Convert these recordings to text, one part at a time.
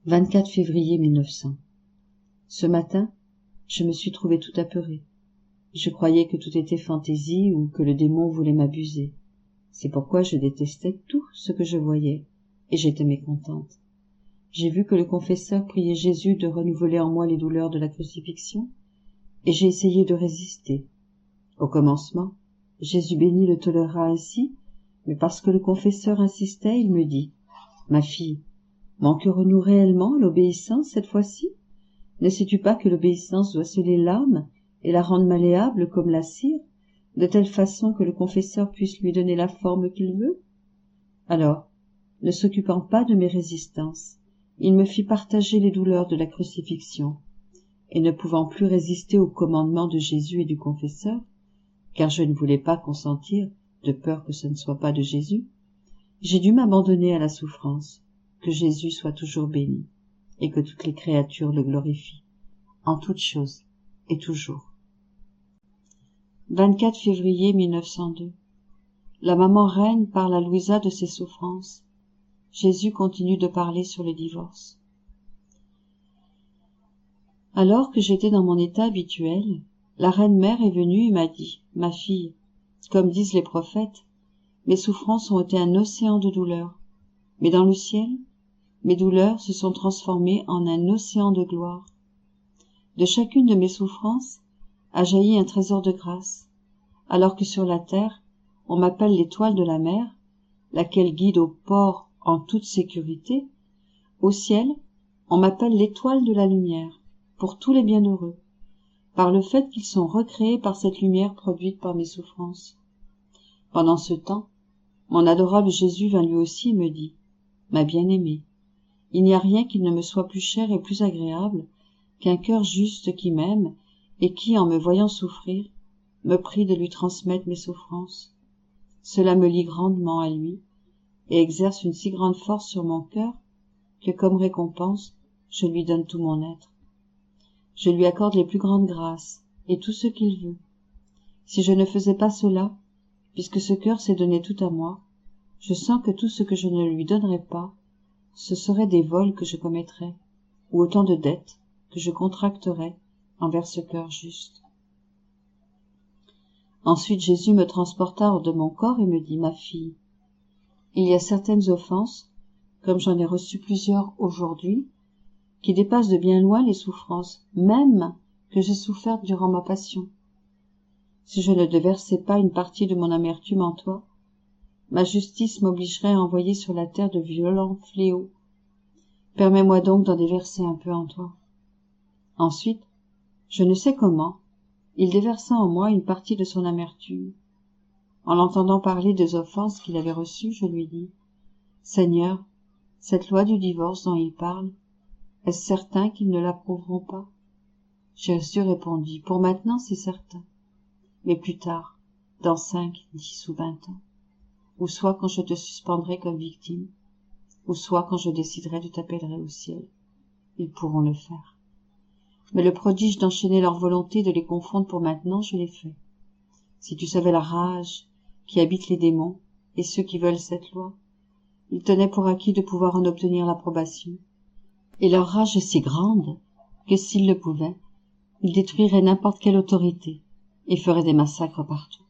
24 février 1900. Ce matin, je me suis trouvé tout apeuré. Je croyais que tout était fantaisie ou que le démon voulait m'abuser. C'est pourquoi je détestais tout ce que je voyais, et j'étais mécontente. J'ai vu que le confesseur priait Jésus de renouveler en moi les douleurs de la crucifixion, et j'ai essayé de résister. Au commencement, Jésus béni le toléra ainsi, mais parce que le confesseur insistait, il me dit « Ma fille, manquerons-nous réellement à l'obéissance cette fois-ci? Ne sais-tu pas que l'obéissance doit sceller l'âme et la rendre malléable comme la cire, de telle façon que le confesseur puisse lui donner la forme qu'il veut ?» Alors, ne s'occupant pas de mes résistances, il me fit partager les douleurs de la crucifixion, et ne pouvant plus résister aux commandements de Jésus et du confesseur, car je ne voulais pas consentir, de peur que ce ne soit pas de Jésus, j'ai dû m'abandonner à la souffrance. Que Jésus soit toujours béni, et que toutes les créatures le glorifient, en toutes choses et toujours. 24 février 1902. La maman reine parle à Louisa de ses souffrances. Jésus continue de parler sur le divorce. Alors que j'étais dans mon état habituel, la reine-mère est venue et m'a dit « Ma fille, comme disent les prophètes, mes souffrances ont été un océan de douleur, mais dans le ciel, mes douleurs se sont transformées en un océan de gloire. De chacune de mes souffrances a jailli un trésor de grâce, alors que sur la terre, on m'appelle l'étoile de la mer, laquelle guide au port en toute sécurité. Au ciel, on m'appelle l'étoile de la lumière, pour tous les bienheureux, par le fait qu'ils sont recréés par cette lumière produite par mes souffrances. Pendant ce temps, mon adorable Jésus vint lui aussi et me dit « Ma bien-aimée, il n'y a rien qui ne me soit plus cher et plus agréable qu'un cœur juste qui m'aime et qui, en me voyant souffrir, me prie de lui transmettre mes souffrances. Cela me lie grandement à lui et exerce une si grande force sur mon cœur que, comme récompense, je lui donne tout mon être. Je lui accorde les plus grandes grâces et tout ce qu'il veut. Si je ne faisais pas cela, puisque ce cœur s'est donné tout à moi, je sens que tout ce que je ne lui donnerais pas, ce seraient des vols que je commettrais, ou autant de dettes que je contracterais envers ce cœur juste. Ensuite Jésus me transporta hors de mon corps et me dit « Ma fille, il y a certaines offenses, comme j'en ai reçu plusieurs aujourd'hui, qui dépassent de bien loin les souffrances, même que j'ai souffertes durant ma passion. Si je ne déversais pas une partie de mon amertume en toi, ma justice m'obligerait à envoyer sur la terre de violents fléaux. Permets-moi donc d'en déverser un peu en toi. » Ensuite, je ne sais comment, il déversa en moi une partie de son amertume. En l'entendant parler des offenses qu'il avait reçues, je lui dis « Seigneur, cette loi du divorce dont il parle, est-ce certain qu'ils ne l'approuveront pas ?» Jésus répondit « Pour maintenant, c'est certain, mais plus tard, dans 5, 10 ou 20 ans, ou soit quand je te suspendrai comme victime, ou soit quand je déciderai de t'appeler au ciel, ils pourront le faire. Mais le prodige d'enchaîner leur volonté de les confondre pour maintenant, je l'ai fait. Si tu savais la rage qui habite les démons et ceux qui veulent cette loi, ils tenaient pour acquis de pouvoir en obtenir l'approbation. Et leur rage est si grande que s'ils le pouvaient, ils détruiraient n'importe quelle autorité et feraient des massacres partout.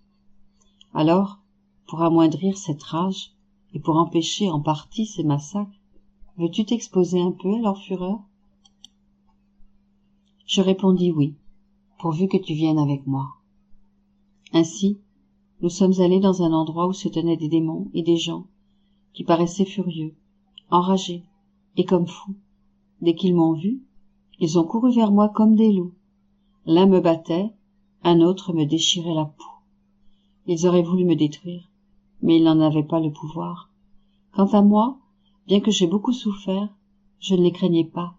Alors, pour amoindrir cette rage et pour empêcher en partie ces massacres, veux-tu t'exposer un peu à leur fureur? Je répondis oui, pourvu que tu viennes avec moi. Ainsi, nous sommes allés dans un endroit où se tenaient des démons et des gens qui paraissaient furieux, enragés et comme fous. Dès qu'ils m'ont vu, ils ont couru vers moi comme des loups. L'un me battait, un autre me déchirait la peau. Ils auraient voulu me détruire, mais ils n'en avaient pas le pouvoir. Quant à moi, bien que j'ai beaucoup souffert, je ne les craignais pas,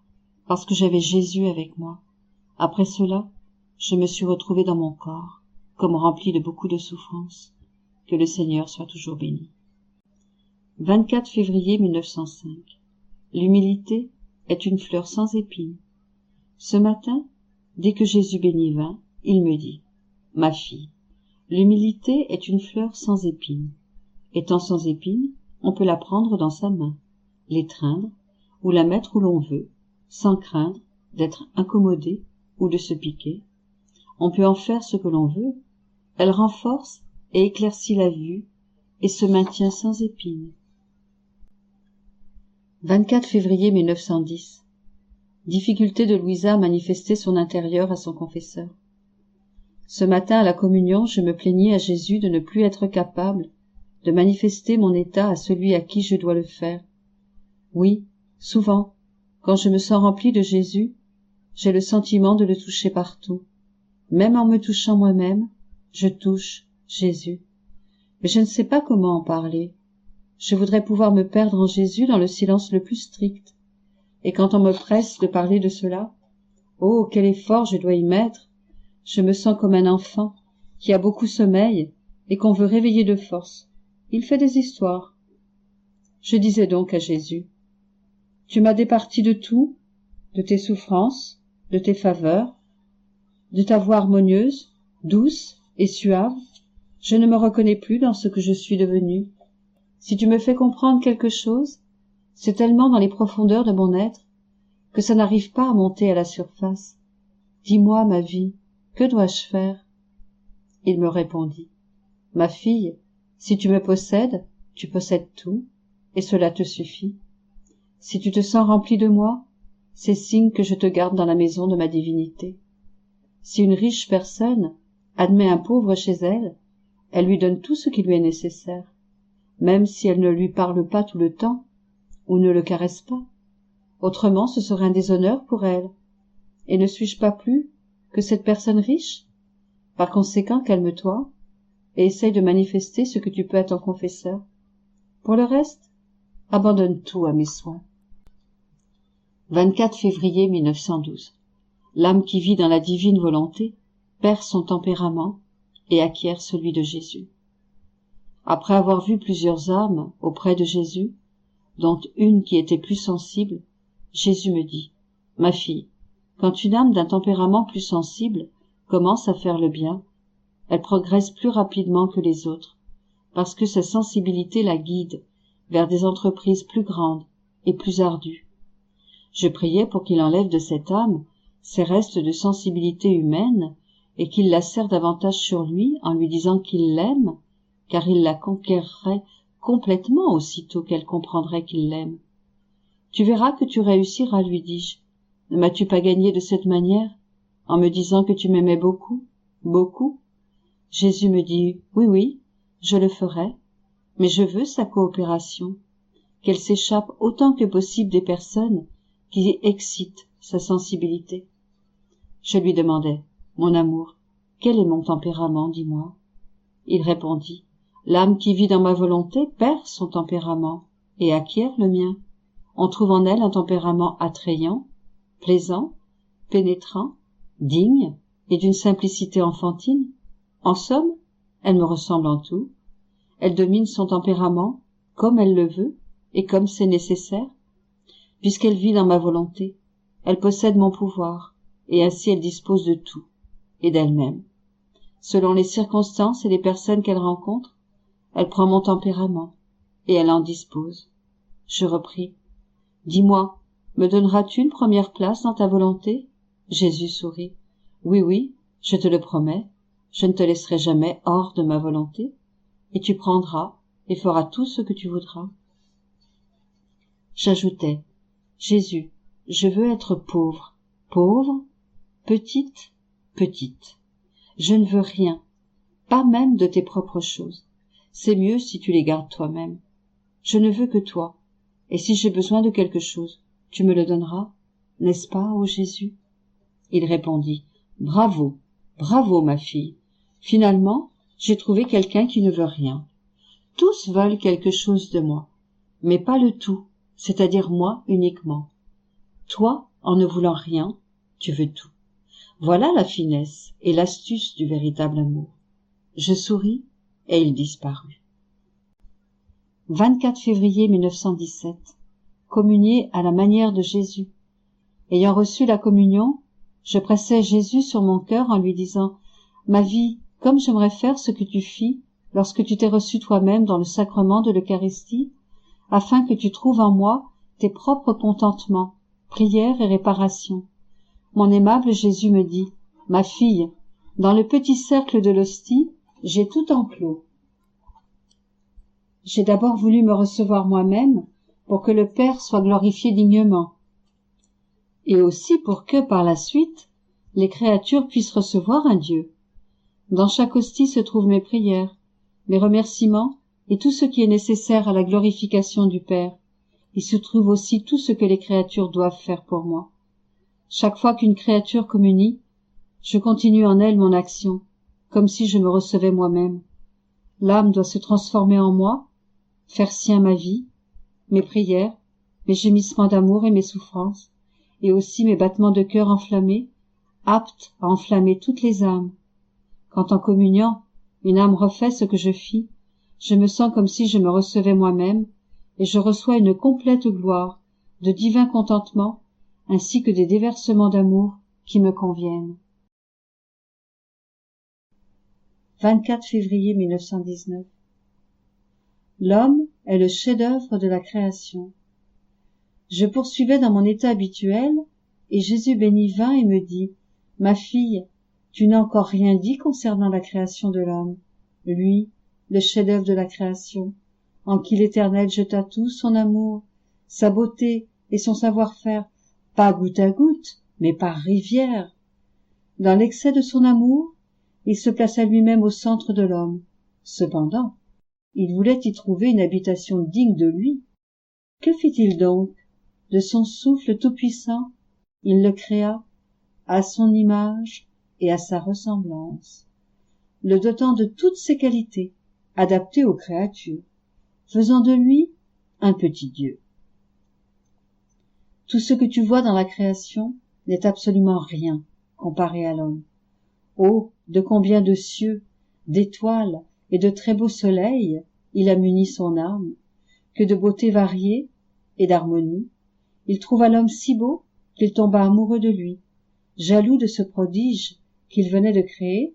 parce que j'avais Jésus avec moi. Après cela, je me suis retrouvée dans mon corps, comme rempli de beaucoup de souffrances. Que le Seigneur soit toujours béni. 24 février 1905. L'humilité est une fleur sans épines. Ce matin, dès que Jésus béni vint, il me dit « Ma fille, l'humilité est une fleur sans épines. Étant sans épines, on peut la prendre dans sa main, l'étreindre, ou la mettre où l'on veut, sans craindre d'être incommodé ou de se piquer. On peut en faire ce que l'on veut. Elle renforce et éclaircit la vue et se maintient sans épines. 24 février 1910. Difficulté de Louisa à manifester son intérieur à son confesseur. Ce matin à la communion, je me plaignis à Jésus de ne plus être capable de manifester mon état à celui à qui je dois le faire. Oui, souvent, quand je me sens rempli de Jésus, j'ai le sentiment de le toucher partout. Même en me touchant moi-même, je touche Jésus. Mais je ne sais pas comment en parler. Je voudrais pouvoir me perdre en Jésus dans le silence le plus strict. Et quand on me presse de parler de cela, oh, quel effort je dois y mettre! Je me sens comme un enfant qui a beaucoup sommeil et qu'on veut réveiller de force. Il fait des histoires. Je disais donc à Jésus, « Tu m'as départi de tout, de tes souffrances, de tes faveurs, de ta voix harmonieuse, douce et suave. Je ne me reconnais plus dans ce que je suis devenu. Si tu me fais comprendre quelque chose, c'est tellement dans les profondeurs de mon être que ça n'arrive pas à monter à la surface. Dis-moi, ma vie, que dois-je faire ?» Il me répondit, « Ma fille, si tu me possèdes, tu possèdes tout, et cela te suffit. Si tu te sens rempli de moi, c'est signe que je te garde dans la maison de ma divinité. Si une riche personne admet un pauvre chez elle, elle lui donne tout ce qui lui est nécessaire, même si elle ne lui parle pas tout le temps, ou ne le caresse pas. Autrement, ce serait un déshonneur pour elle. Et ne suis-je pas plus que cette personne riche? Par conséquent, calme-toi, et essaye de manifester ce que tu peux à ton confesseur. Pour le reste, abandonne tout à mes soins. 24 février 1912. L'âme qui vit dans la divine volonté perd son tempérament et acquiert celui de Jésus. Après avoir vu plusieurs âmes auprès de Jésus, dont une qui était plus sensible, Jésus me dit, « Ma fille, quand une âme d'un tempérament plus sensible commence à faire le bien, elle progresse plus rapidement que les autres, parce que sa sensibilité la guide vers des entreprises plus grandes et plus ardues. Je priais pour qu'il enlève de cette âme ces restes de sensibilité humaine et qu'il la serre davantage sur lui en lui disant qu'il l'aime, car il la conquerrait complètement aussitôt qu'elle comprendrait qu'il l'aime. Tu verras que tu réussiras, lui dis-je. Ne m'as-tu pas gagné de cette manière, en me disant que tu m'aimais beaucoup, beaucoup? Jésus me dit, oui, oui, je le ferai, mais je veux sa coopération, qu'elle s'échappe autant que possible des personnes qui excitent sa sensibilité. Je lui demandai, mon amour, quel est mon tempérament, dis-moi? Il répondit, l'âme qui vit dans ma volonté perd son tempérament et acquiert le mien. On trouve en elle un tempérament attrayant, plaisant, pénétrant, digne et d'une simplicité enfantine. En somme, elle me ressemble en tout. Elle domine son tempérament comme elle le veut et comme c'est nécessaire. Puisqu'elle vit dans ma volonté, elle possède mon pouvoir et ainsi elle dispose de tout et d'elle-même. Selon les circonstances et les personnes qu'elle rencontre, elle prend mon tempérament et elle en dispose. Je repris. Dis-moi, me donneras-tu une première place dans ta volonté? Jésus sourit. Oui, oui, je te le promets. Je ne te laisserai jamais hors de ma volonté, et tu prendras et feras tout ce que tu voudras. J'ajoutais, Jésus, je veux être pauvre, pauvre, petite, petite. Je ne veux rien, pas même de tes propres choses. C'est mieux si tu les gardes toi-même. Je ne veux que toi, et si j'ai besoin de quelque chose, tu me le donneras, n'est-ce pas, ô Jésus? Il répondit, bravo, bravo, ma fille. Finalement, j'ai trouvé quelqu'un qui ne veut rien. Tous veulent quelque chose de moi, mais pas le tout, c'est-à-dire moi uniquement. Toi, en ne voulant rien, tu veux tout. Voilà la finesse et l'astuce du véritable amour. Je souris et il disparut. 24 février 1917. Communier à la manière de Jésus. Ayant reçu la communion, je pressai Jésus sur mon cœur en lui disant « Ma vie, comme j'aimerais faire ce que tu fis lorsque tu t'es reçu toi-même dans le sacrement de l'Eucharistie, afin que tu trouves en moi tes propres contentements, prières et réparations. Mon aimable Jésus me dit, ma fille, dans le petit cercle de l'hostie, j'ai tout enclos. J'ai d'abord voulu me recevoir moi-même pour que le Père soit glorifié dignement, et aussi pour que, par la suite, les créatures puissent recevoir un Dieu. Dans chaque hostie se trouvent mes prières, mes remerciements et tout ce qui est nécessaire à la glorification du Père. Il se trouve aussi tout ce que les créatures doivent faire pour moi. Chaque fois qu'une créature communie, je continue en elle mon action, comme si je me recevais moi-même. L'âme doit se transformer en moi, faire sien ma vie, mes prières, mes gémissements d'amour et mes souffrances, et aussi mes battements de cœur enflammés, aptes à enflammer toutes les âmes. Quand en communiant, une âme refait ce que je fis, je me sens comme si je me recevais moi-même, et je reçois une complète gloire, de divin contentement, ainsi que des déversements d'amour qui me conviennent. 24 février 1919. L'homme est le chef-d'œuvre de la création. Je poursuivais dans mon état habituel, et Jésus béni vint et me dit, « Ma fille, tu n'as encore rien dit concernant la création de l'homme, lui, le chef-d'œuvre de la création, en qui l'Éternel jeta tout son amour, sa beauté et son savoir-faire, pas goutte à goutte, mais par rivière. Dans l'excès de son amour, il se plaça lui-même au centre de l'homme. Cependant, il voulait y trouver une habitation digne de lui. Que fit-il donc? De son souffle tout-puissant, il le créa à son image et à sa ressemblance, le dotant de toutes ses qualités, adaptées aux créatures, faisant de lui un petit Dieu. Tout ce que tu vois dans la création n'est absolument rien comparé à l'homme. Oh, de combien de cieux, d'étoiles et de très beaux soleils il a muni son âme, que de beautés variées et d'harmonie. Il trouva l'homme si beau qu'il tomba amoureux de lui. Jaloux de ce prodige qu'il venait de créer,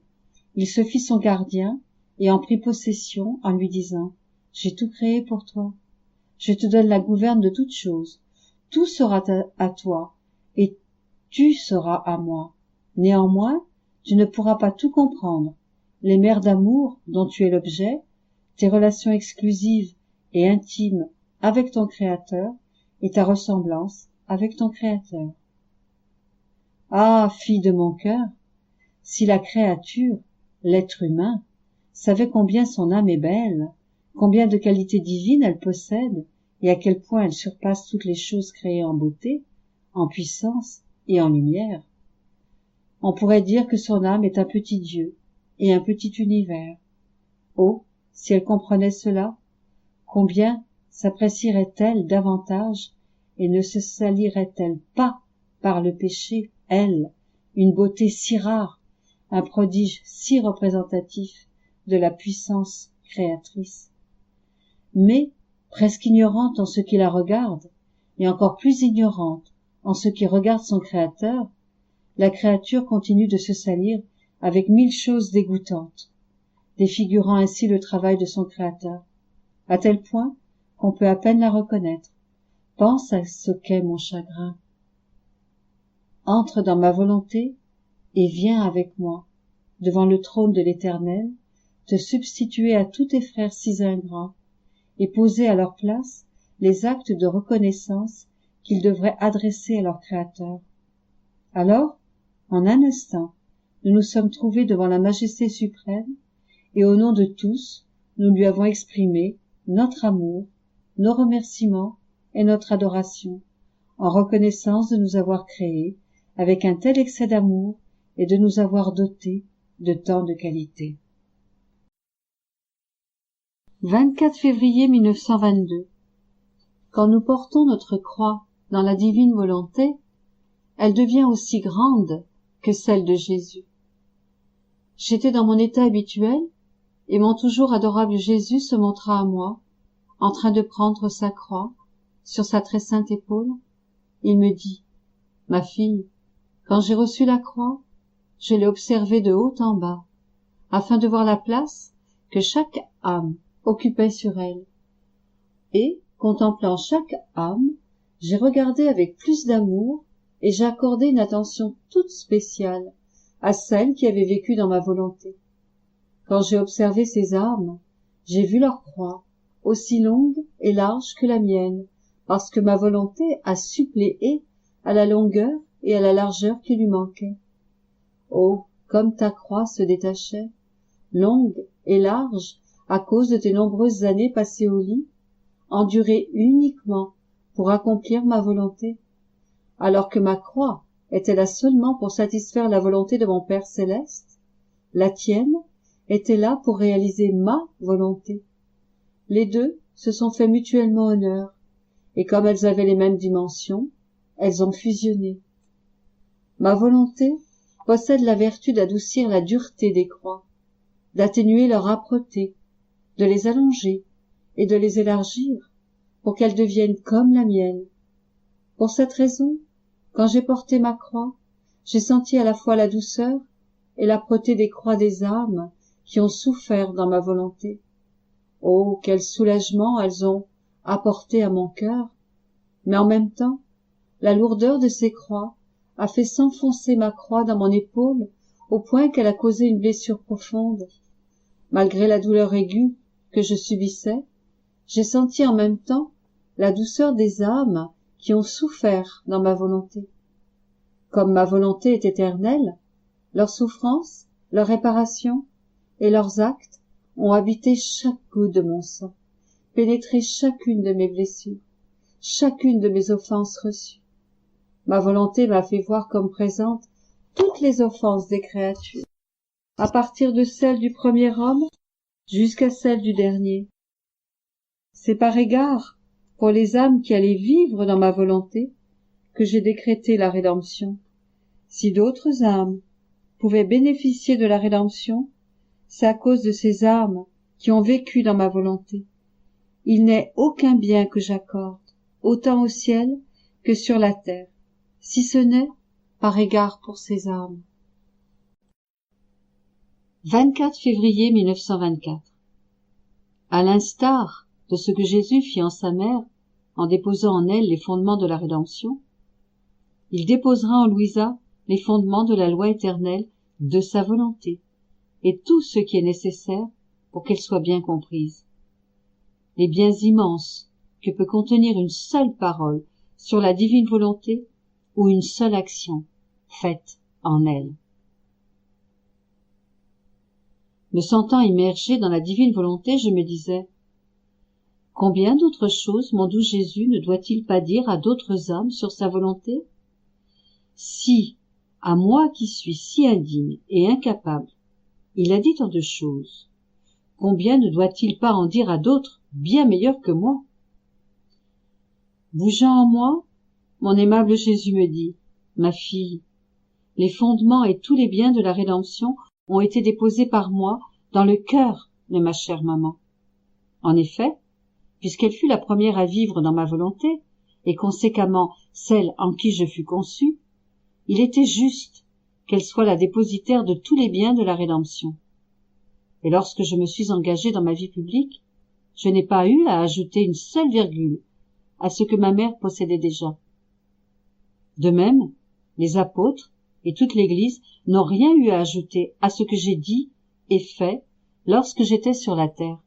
il se fit son gardien et en prit possession en lui disant « J'ai tout créé pour toi. Je te donne la gouverne de toutes choses. Tout sera à toi et tu seras à moi. Néanmoins, tu ne pourras pas tout comprendre. Les mers d'amour dont tu es l'objet, tes relations exclusives et intimes avec ton Créateur et ta ressemblance avec ton Créateur. Ah, fille de mon cœur, si la créature, l'être humain, savait combien son âme est belle, combien de qualités divines elle possède, et à quel point elle surpasse toutes les choses créées en beauté, en puissance et en lumière. On pourrait dire que son âme est un petit Dieu et un petit univers. Oh, si elle comprenait cela, combien s'apprécierait-elle davantage et ne se salirait-elle pas par le péché, elle, une beauté si rare, un prodige si représentatif de la puissance créatrice. Mais, presque ignorante en ce qui la regarde, et encore plus ignorante en ce qui regarde son Créateur, la créature continue de se salir avec 1000 choses dégoûtantes, défigurant ainsi le travail de son Créateur, à tel point qu'on peut à peine la reconnaître. Pense à ce qu'est mon chagrin. Entre dans ma volonté et viens avec moi, devant le trône de l'Éternel, te substituer à tous tes frères si ingrats, et poser à leur place les actes de reconnaissance qu'ils devraient adresser à leur Créateur. Alors, en un instant, nous nous sommes trouvés devant la majesté suprême, et au nom de tous, nous lui avons exprimé notre amour, nos remerciements et notre adoration, en reconnaissance de nous avoir créés avec un tel excès d'amour et de nous avoir dotés de tant de qualités. 24 février 1922. Quand nous portons notre croix dans la divine volonté, elle devient aussi grande que celle de Jésus. J'étais dans mon état habituel, et mon toujours adorable Jésus se montra à moi, en train de prendre sa croix sur sa très sainte épaule. Il me dit, « Ma fille, quand j'ai reçu la croix, je l'ai observée de haut en bas, afin de voir la place que chaque âme occupait sur elle. Et, contemplant chaque âme, j'ai regardé avec plus d'amour et j'ai accordé une attention toute spéciale à celles qui avaient vécu dans ma volonté. Quand j'ai observé ces âmes, j'ai vu leur croix, aussi longue et large que la mienne, parce que ma volonté a suppléé à la longueur et à la largeur qui lui manquaient. Oh, comme ta croix se détachait, longue et large à cause de tes nombreuses années passées au lit, endurées uniquement pour accomplir ma volonté, alors que ma croix était là seulement pour satisfaire la volonté de mon Père céleste, la tienne était là pour réaliser ma volonté. Les deux se sont fait mutuellement honneur, et comme elles avaient les mêmes dimensions, elles ont fusionné. Ma volonté possède la vertu d'adoucir la dureté des croix, d'atténuer leur âpreté, de les allonger et de les élargir pour qu'elles deviennent comme la mienne. Pour cette raison, quand j'ai porté ma croix, j'ai senti à la fois la douceur et l'âpreté des croix des âmes qui ont souffert dans ma volonté. Oh, quel soulagement elles ont apporté à mon cœur! Mais en même temps, la lourdeur de ces croix a fait s'enfoncer ma croix dans mon épaule au point qu'elle a causé une blessure profonde. Malgré la douleur aiguë que je subissais, j'ai senti en même temps la douceur des âmes qui ont souffert dans ma volonté. Comme ma volonté est éternelle, leurs souffrances, leurs réparations et leurs actes ont habité chaque goutte de mon sang, pénétré chacune de mes blessures, chacune de mes offenses reçues. Ma volonté m'a fait voir comme présentes toutes les offenses des créatures, à partir de celle du premier homme jusqu'à celle du dernier. C'est par égard pour les âmes qui allaient vivre dans ma volonté que j'ai décrété la rédemption. Si d'autres âmes pouvaient bénéficier de la rédemption, c'est à cause de ces âmes qui ont vécu dans ma volonté. Il n'est aucun bien que j'accorde, autant au ciel que sur la terre, si ce n'est par égard pour ces âmes. 24 février 1924. À l'instar de ce que Jésus fit en sa mère, en déposant en elle les fondements de la rédemption, il déposera en Louisa les fondements de la loi éternelle de sa volonté, et tout ce qui est nécessaire pour qu'elle soit bien comprise. Les biens immenses que peut contenir une seule parole sur la divine volonté ou une seule action faite en elle. Me sentant immergé dans la divine volonté, je me disais: combien d'autres choses mon doux Jésus ne doit-il pas dire à d'autres âmes sur sa volonté? Si, à moi qui suis si indigne et incapable, il a dit tant de choses, combien ne doit-il pas en dire à d'autres bien meilleures que moi? Bougeant en moi, mon aimable Jésus me dit: ma fille, les fondements et tous les biens de la rédemption ont été déposés par moi dans le cœur de ma chère maman. En effet, puisqu'elle fut la première à vivre dans ma volonté, et conséquemment celle en qui je fus conçu, il était juste qu'elle soit la dépositaire de tous les biens de la rédemption. Et lorsque je me suis engagé dans ma vie publique, je n'ai pas eu à ajouter une seule virgule à ce que ma mère possédait déjà. De même, les apôtres et toute l'Église n'ont rien eu à ajouter à ce que j'ai dit et fait lorsque j'étais sur la terre.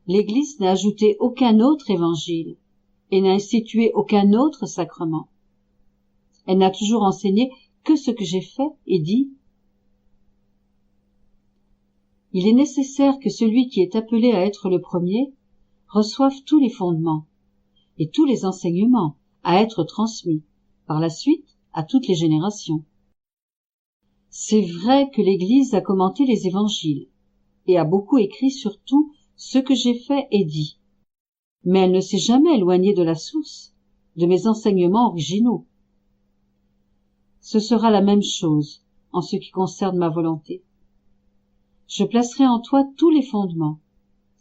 L'Église n'a ajouté aucun autre évangile et n'a institué aucun autre sacrement. Elle n'a toujours enseigné que ce que j'ai fait et dit. Il est nécessaire que celui qui est appelé à être le premier reçoive tous les fondements et tous les enseignements à être transmis par la suite à toutes les générations. C'est vrai que l'Église a commenté les évangiles et a beaucoup écrit sur tout ce que j'ai fait et dit, mais elle ne s'est jamais éloignée de la source, de mes enseignements originaux. Ce sera la même chose en ce qui concerne ma volonté. Je placerai en toi tous les fondements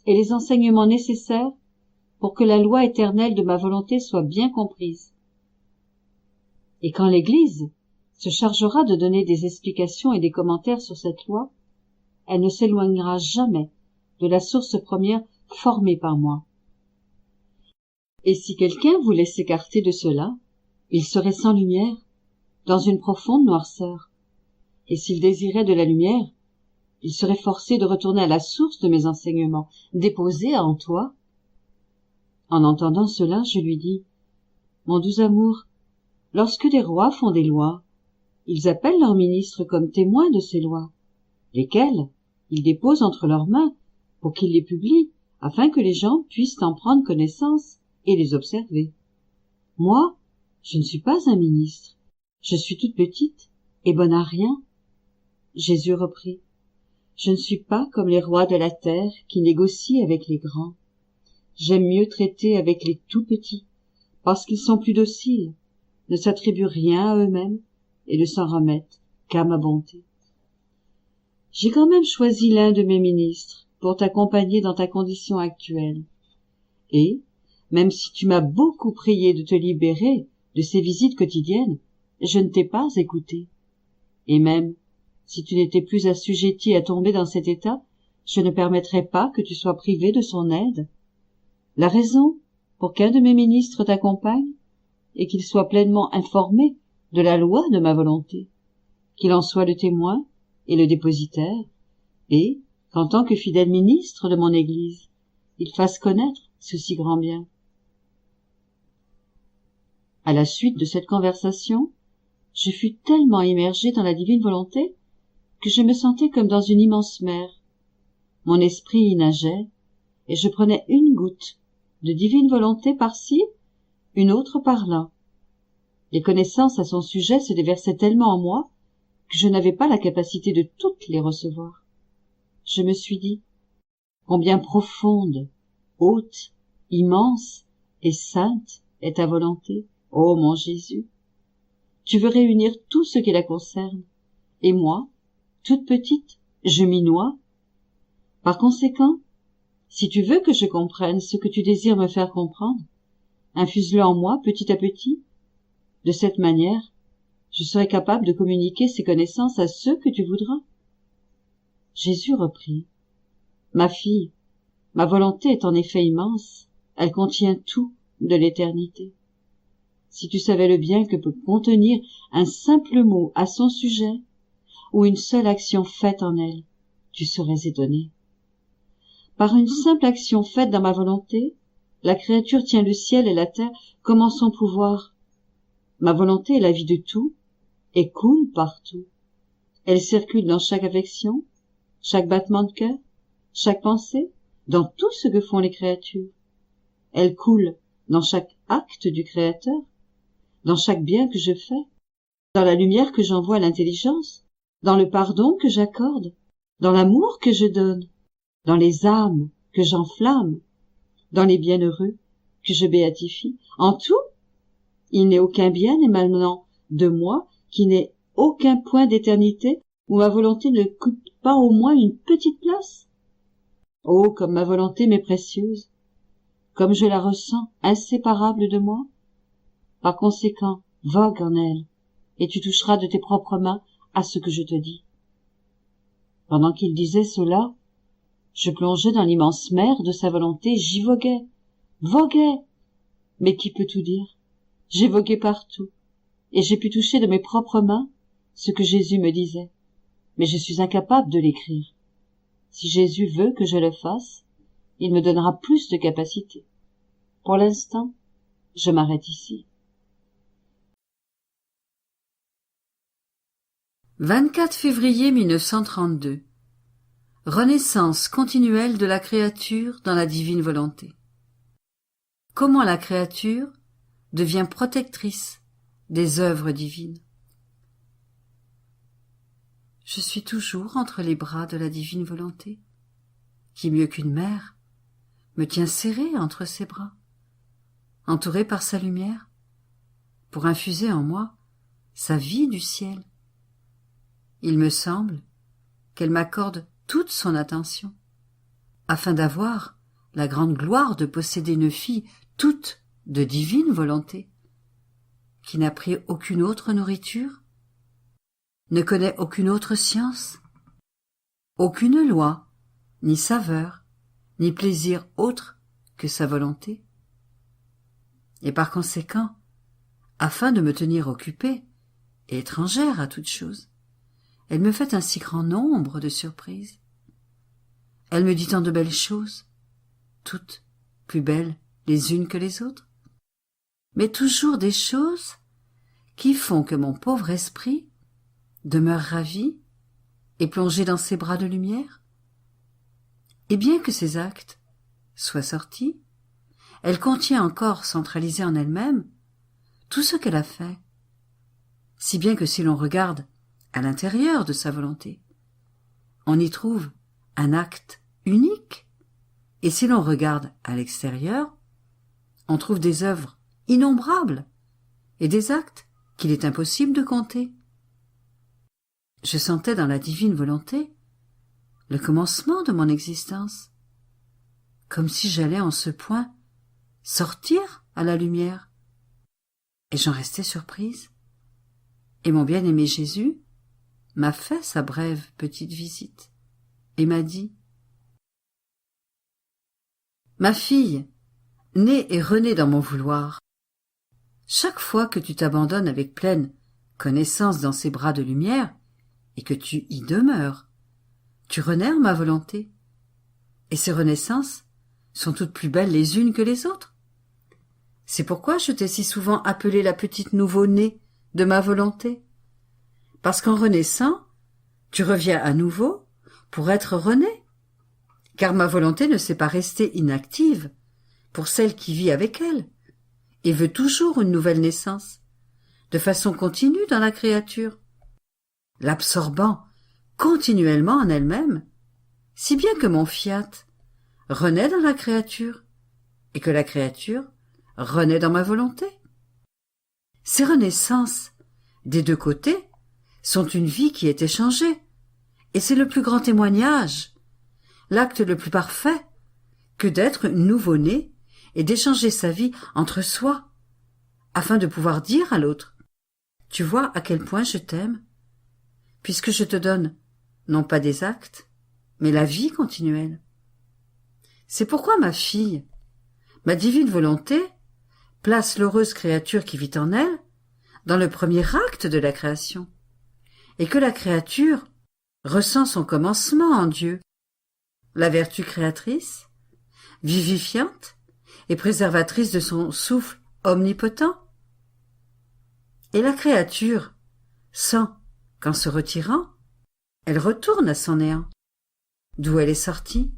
et les enseignements nécessaires pour que la loi éternelle de ma volonté soit bien comprise. Et quand l'Église se chargera de donner des explications et des commentaires sur cette loi, elle ne s'éloignera jamais de la source première formée par moi. Et si quelqu'un voulait s'écarter de cela, il serait sans lumière, dans une profonde noirceur. Et s'il désirait de la lumière, il serait forcé de retourner à la source de mes enseignements, déposés en toi. En entendant cela, je lui dis, mon doux amour, lorsque des rois font des lois, ils appellent leurs ministres comme témoins de ces lois, lesquels ils déposent entre leurs mains pour qu'ils les publient, afin que les gens puissent en prendre connaissance et les observer. Moi, je ne suis pas un ministre, je suis toute petite et bonne à rien. Jésus reprit, je ne suis pas comme les rois de la terre qui négocient avec les grands. J'aime mieux traiter avec les tout petits, parce qu'ils sont plus dociles, ne s'attribuent rien à eux-mêmes et ne s'en remettent qu'à ma bonté. J'ai quand même choisi l'un de mes ministres pour t'accompagner dans ta condition actuelle. Et, même si tu m'as beaucoup prié de te libérer de ces visites quotidiennes, je ne t'ai pas écouté. Et même, si tu n'étais plus assujetti à tomber dans cet état, je ne permettrais pas que tu sois privé de son aide. La raison pour qu'un de mes ministres t'accompagne est qu'il soit pleinement informé de la loi de ma volonté, qu'il en soit le témoin et le dépositaire, et qu'en tant que fidèle ministre de mon Église, il fasse connaître ce si grand bien. À la suite de cette conversation, je fus tellement immergé dans la divine volonté que je me sentais comme dans une immense mer. Mon esprit y nageait, et je prenais une goutte de divine volonté par-ci, une autre par-là. Les connaissances à son sujet se déversaient tellement en moi que je n'avais pas la capacité de toutes les recevoir. Je me suis dit, combien profonde, haute, immense et sainte est ta volonté, ô mon Jésus. Tu veux réunir tout ce qui la concerne, et moi, toute petite, je m'y noie. Par conséquent, si tu veux que je comprenne ce que tu désires me faire comprendre, infuse-le en moi petit à petit. De cette manière, je serai capable de communiquer ces connaissances à ceux que tu voudras. Jésus reprit, ma fille, ma volonté est en effet immense, elle contient tout de l'éternité. Si tu savais le bien que peut contenir un simple mot à son sujet, ou une seule action faite en elle, tu serais étonné. Par une simple action faite dans ma volonté, la créature tient le ciel et la terre comme en son pouvoir. Ma volonté est la vie de tout, et coule partout. Elle circule dans chaque affection, chaque battement de cœur, chaque pensée, dans tout ce que font les créatures. Elle coule dans chaque acte du Créateur, dans chaque bien que je fais, dans la lumière que j'envoie à l'intelligence, dans le pardon que j'accorde, dans l'amour que je donne, dans les âmes que j'enflamme, dans les bienheureux que je béatifie. En tout, il n'est aucun bien émanant de moi qui n'ait aucun point d'éternité où ma volonté ne coupe pas au moins une petite place. Oh, comme ma volonté m'est précieuse, comme je la ressens inséparable de moi. Par conséquent, vogue en elle, et tu toucheras de tes propres mains à ce que je te dis. Pendant qu'il disait cela, je plongeais dans l'immense mer de sa volonté, j'y voguais, mais qui peut tout dire? J'ai vogué partout, et j'ai pu toucher de mes propres mains ce que Jésus me disait, mais je suis incapable de l'écrire. Si Jésus veut que je le fasse, il me donnera plus de capacité. Pour l'instant, je m'arrête ici. 24 février 1932. Renaissance continuelle de la créature dans la divine volonté. Comment la créature devient protectrice des œuvres divines. Je suis toujours entre les bras de la divine volonté, qui, mieux qu'une mère, me tient serrée entre ses bras, entourée par sa lumière, pour infuser en moi sa vie du ciel. Il me semble qu'elle m'accorde toute son attention, afin d'avoir la grande gloire de posséder une fille toute de divine volonté, qui n'a pris aucune autre nourriture, ne connaît aucune autre science, aucune loi, ni saveur, ni plaisir autre que sa volonté. et par conséquent, afin de me tenir occupée et étrangère à toute chose, elle me fait un si grand nombre de surprises. Elle me dit tant de belles choses, toutes plus belles les unes que les autres, mais toujours des choses qui font que mon pauvre esprit demeure ravi et plongé dans ses bras de lumière. Et bien que ces actes soient sortis, elle contient encore centralisé en elle-même tout ce qu'elle a fait, si bien que si l'on regarde à l'intérieur de sa volonté, on y trouve un acte unique, et si l'on regarde à l'extérieur, on trouve des œuvres innombrables et des actes qu'il est impossible de compter. Je sentais dans la divine volonté le commencement de mon existence, comme si j'allais en ce point sortir à la lumière, et j'en restais surprise. Et mon bien-aimé Jésus m'a fait sa brève petite visite et m'a dit: « Ma fille, née et renée dans mon vouloir, chaque fois que tu t'abandonnes avec pleine connaissance dans ces bras de lumière et que tu y demeures, tu renais en ma volonté, et ces renaissances sont toutes plus belles les unes que les autres. C'est pourquoi je t'ai si souvent appelée la petite nouveau-née de ma volonté, parce qu'en renaissant, tu reviens à nouveau pour être renée, car ma volonté ne s'est pas restée inactive pour celle qui vit avec elle, et veut toujours une nouvelle naissance, de façon continue dans la créature, l'absorbant continuellement en elle-même, si bien que mon fiat renaît dans la créature, et que la créature renaît dans ma volonté. Ces renaissances, des deux côtés, sont une vie qui est échangée, et c'est le plus grand témoignage, l'acte le plus parfait, que d'être nouveau-né et d'échanger sa vie entre soi, afin de pouvoir dire à l'autre: tu vois à quel point je t'aime, puisque je te donne non pas des actes, mais la vie continuelle. C'est pourquoi ma fille, ma divine volonté, place l'heureuse créature qui vit en elle dans le premier acte de la création, et que la créature ressent son commencement en Dieu, la vertu créatrice, vivifiante et préservatrice de son souffle omnipotent. Et la créature sent qu'en se retirant, elle retourne à son néant, d'où elle est sortie,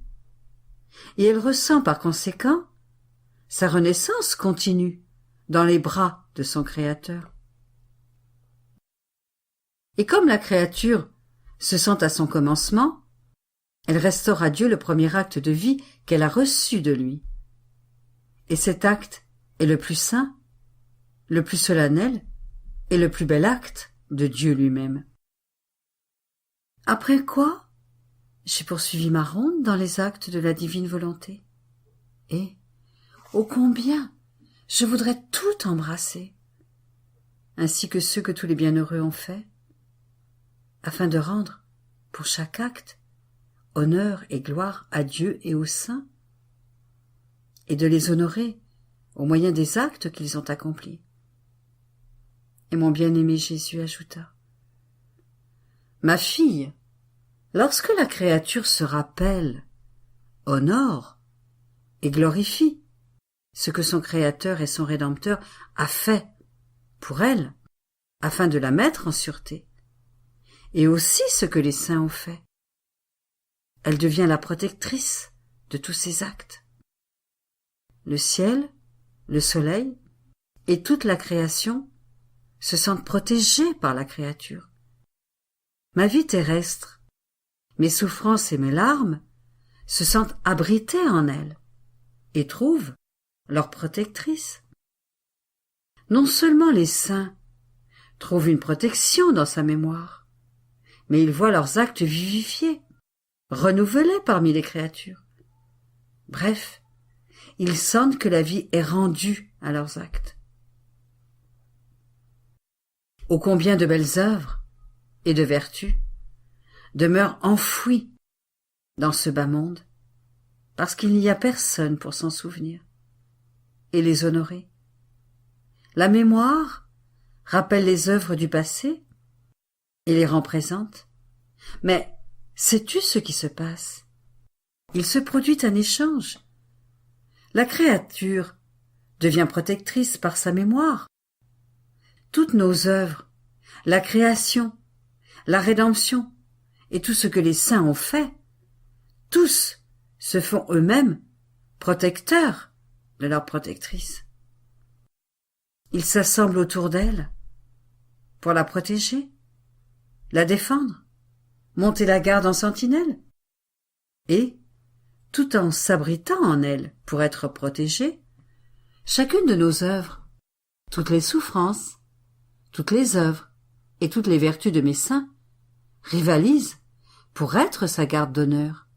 et elle ressent par conséquent sa renaissance continue dans les bras de son Créateur. Et comme la créature se sent à son commencement, elle restaure à Dieu le premier acte de vie qu'elle a reçu de lui. Et cet acte est le plus saint, le plus solennel et le plus bel acte de Dieu lui-même. Après quoi, j'ai poursuivi ma ronde dans les actes de la divine volonté. Et, ô combien, je voudrais tout embrasser, ainsi que ceux que tous les bienheureux ont faits, afin de rendre, pour chaque acte, honneur et gloire à Dieu et aux saints, et de les honorer au moyen des actes qu'ils ont accomplis. Et mon bien-aimé Jésus ajouta: Ma fille, lorsque la créature se rappelle, honore et glorifie ce que son Créateur et son Rédempteur a fait pour elle, afin de la mettre en sûreté, et aussi ce que les saints ont fait, elle devient la protectrice de tous ces actes. Le ciel, le soleil et toute la création se sentent protégés par la créature. Ma vie terrestre, mes souffrances et mes larmes se sentent abritées en elle et trouvent leur protectrice. Non seulement les saints trouvent une protection dans sa mémoire, mais ils voient leurs actes vivifiés, renouvelés parmi les créatures. Bref, ils sentent que la vie est rendue à leurs actes. Ô combien de belles œuvres et de vertus demeurent enfouies dans ce bas monde, parce qu'il n'y a personne pour s'en souvenir et les honorer, La mémoire rappelle les œuvres du passé et les rend présentes. Mais sais-tu ce qui se passe? Il se produit un échange. La créature devient protectrice par sa mémoire. Toutes nos œuvres, la création, la rédemption et tout ce que les saints ont fait, tous se font eux-mêmes protecteurs de leur protectrice. Ils s'assemblent autour d'elle pour la protéger, la défendre, monter la garde en sentinelle. Et, tout en s'abritant en elle pour être protégée, chacune de nos œuvres, toutes les souffrances, toutes les œuvres et toutes les vertus de mes saints rivalisent pour être sa garde d'honneur,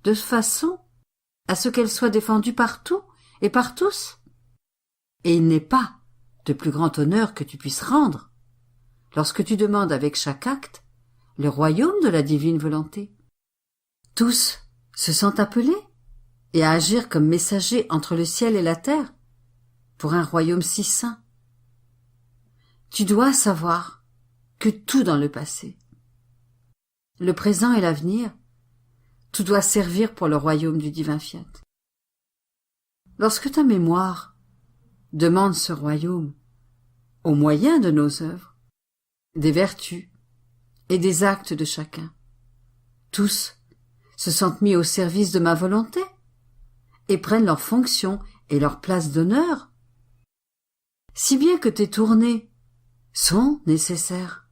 de façon à ce qu'elle soit défendue partout et par tous. Et il n'est pas de plus grand honneur que tu puisses rendre lorsque tu demandes avec chaque acte le royaume de la divine volonté. Tous se sentent appelés et à agir comme messagers entre le ciel et la terre pour un royaume si saint. Tu dois savoir que tout dans le passé, le présent et l'avenir, tout doit servir pour le royaume du divin fiat. Lorsque ta mémoire demande ce royaume au moyen de nos œuvres, des vertus et des actes de chacun, tous se sentent mis au service de ma volonté et prennent leur fonction et leur place d'honneur, si bien que tes tournées sont nécessaires,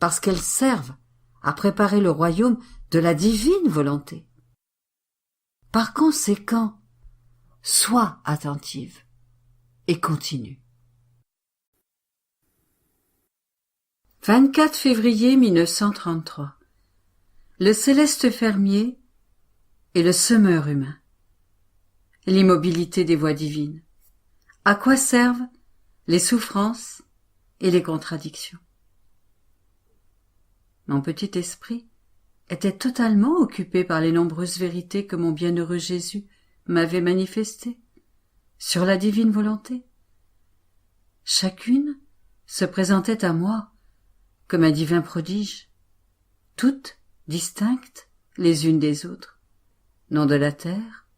parce qu'elles servent à préparer le royaume de la divine volonté. Par conséquent, sois attentive et continue. 24 février 1933. Le céleste fermier et le semeur humain. L'immobilité des voies divines. À quoi servent les souffrances et les contradictions? Mon petit esprit était totalement occupé par les nombreuses vérités que mon bienheureux Jésus m'avait manifestées sur la divine volonté. Chacune se présentait à moi comme un divin prodige, toutes distinctes les unes des autres, non de la terre,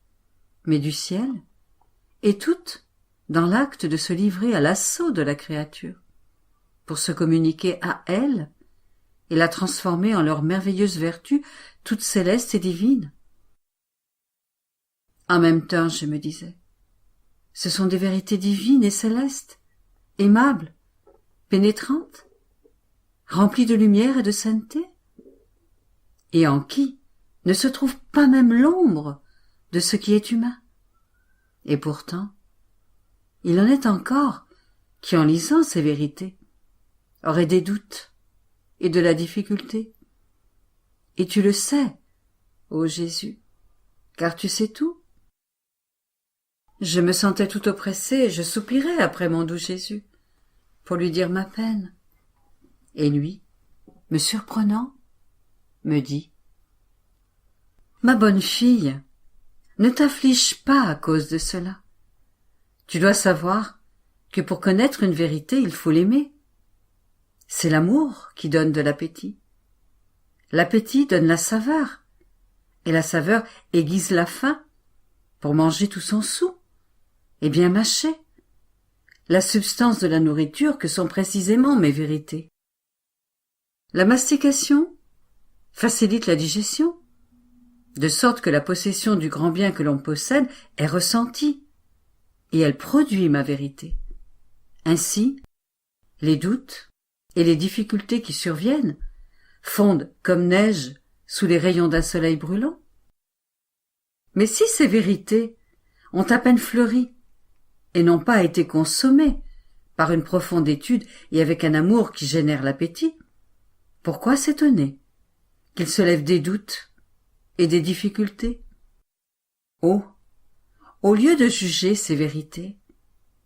mais du ciel, et toutes dans l'acte de se livrer à l'assaut de la créature, pour se communiquer à elle et la transformer en leurs merveilleuses vertus, toutes célestes et divines. En même temps, je me disais, ce sont des vérités divines et célestes, aimables, pénétrantes, remplies de lumière et de sainteté, et en qui ne se trouve pas même l'ombre de ce qui est humain. Et pourtant, il en est encore qui, en lisant ces vérités, auraient des doutes et de la difficulté. Et tu le sais, ô Jésus, car tu sais tout. Je me sentais tout oppressée et je soupirais après mon doux Jésus, pour lui dire ma peine. Et lui, me surprenant, me dit « Ma bonne fille, ne t'afflige pas à cause de cela. Tu dois savoir que pour connaître une vérité, il faut l'aimer. C'est l'amour qui donne de l'appétit. L'appétit donne la saveur, et la saveur aiguise la faim pour manger tout son soûl et bien mâcher la substance de la nourriture que sont précisément mes vérités. La mastication facilite la digestion, de sorte que la possession du grand bien que l'on possède est ressentie, et elle produit ma vérité. Ainsi, les doutes et les difficultés qui surviennent fondent comme neige sous les rayons d'un soleil brûlant. Mais si ces vérités ont à peine fleuri et n'ont pas été consommées par une profonde étude et avec un amour qui génère l'appétit, pourquoi s'étonner qu'il se lève des doutes et des difficultés? Oh, au lieu de juger ces vérités,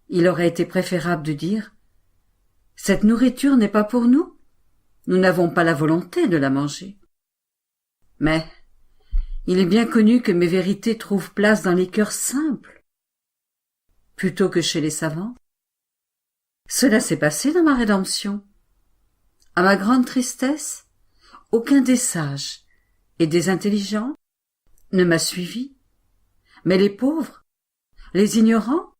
il aurait été préférable de dire « Cette nourriture n'est pas pour nous, nous n'avons pas la volonté de la manger. » Mais il est bien connu que mes vérités trouvent place dans les cœurs simples, plutôt que chez les savants. Cela s'est passé dans ma rédemption. À ma grande tristesse, aucun des sages et des intelligents ne m'a suivi, mais les pauvres, les ignorants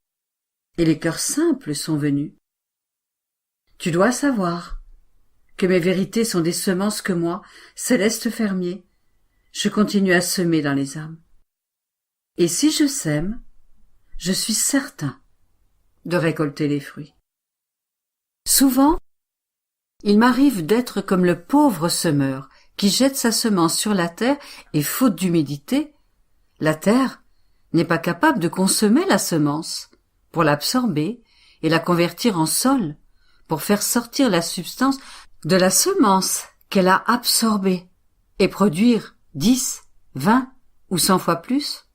et les cœurs simples sont venus. Tu dois savoir que mes vérités sont des semences que moi, céleste fermier, je continue à semer dans les âmes. Et si je sème, je suis certain de récolter les fruits. Souvent, il m'arrive d'être comme le pauvre semeur qui jette sa semence sur la terre et, faute d'humidité, la terre n'est pas capable de consommer la semence pour l'absorber et la convertir en sol, pour faire sortir la substance de la semence qu'elle a absorbée et produire 10, 20 ou 100 fois plus.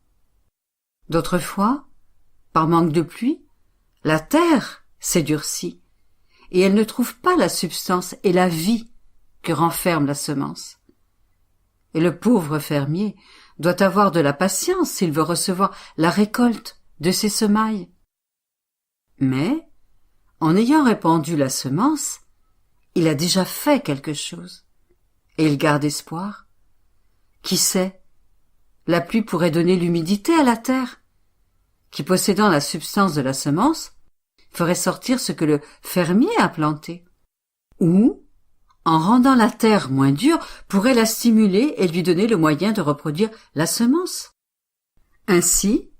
D'autres fois, par manque de pluie, la terre s'est durcie et elle ne trouve pas la substance et la vie que renferme la semence. Et le pauvre fermier doit avoir de la patience s'il veut recevoir la récolte de ses semailles. Mais, en ayant répandu la semence, il a déjà fait quelque chose, et il garde espoir. Qui sait, la pluie pourrait donner l'humidité à la terre, qui, possédant la substance de la semence, ferait sortir ce que le fermier a planté. Ou, en rendant la terre moins dure, pourrait la stimuler et lui donner le moyen de reproduire la semence. Ainsi,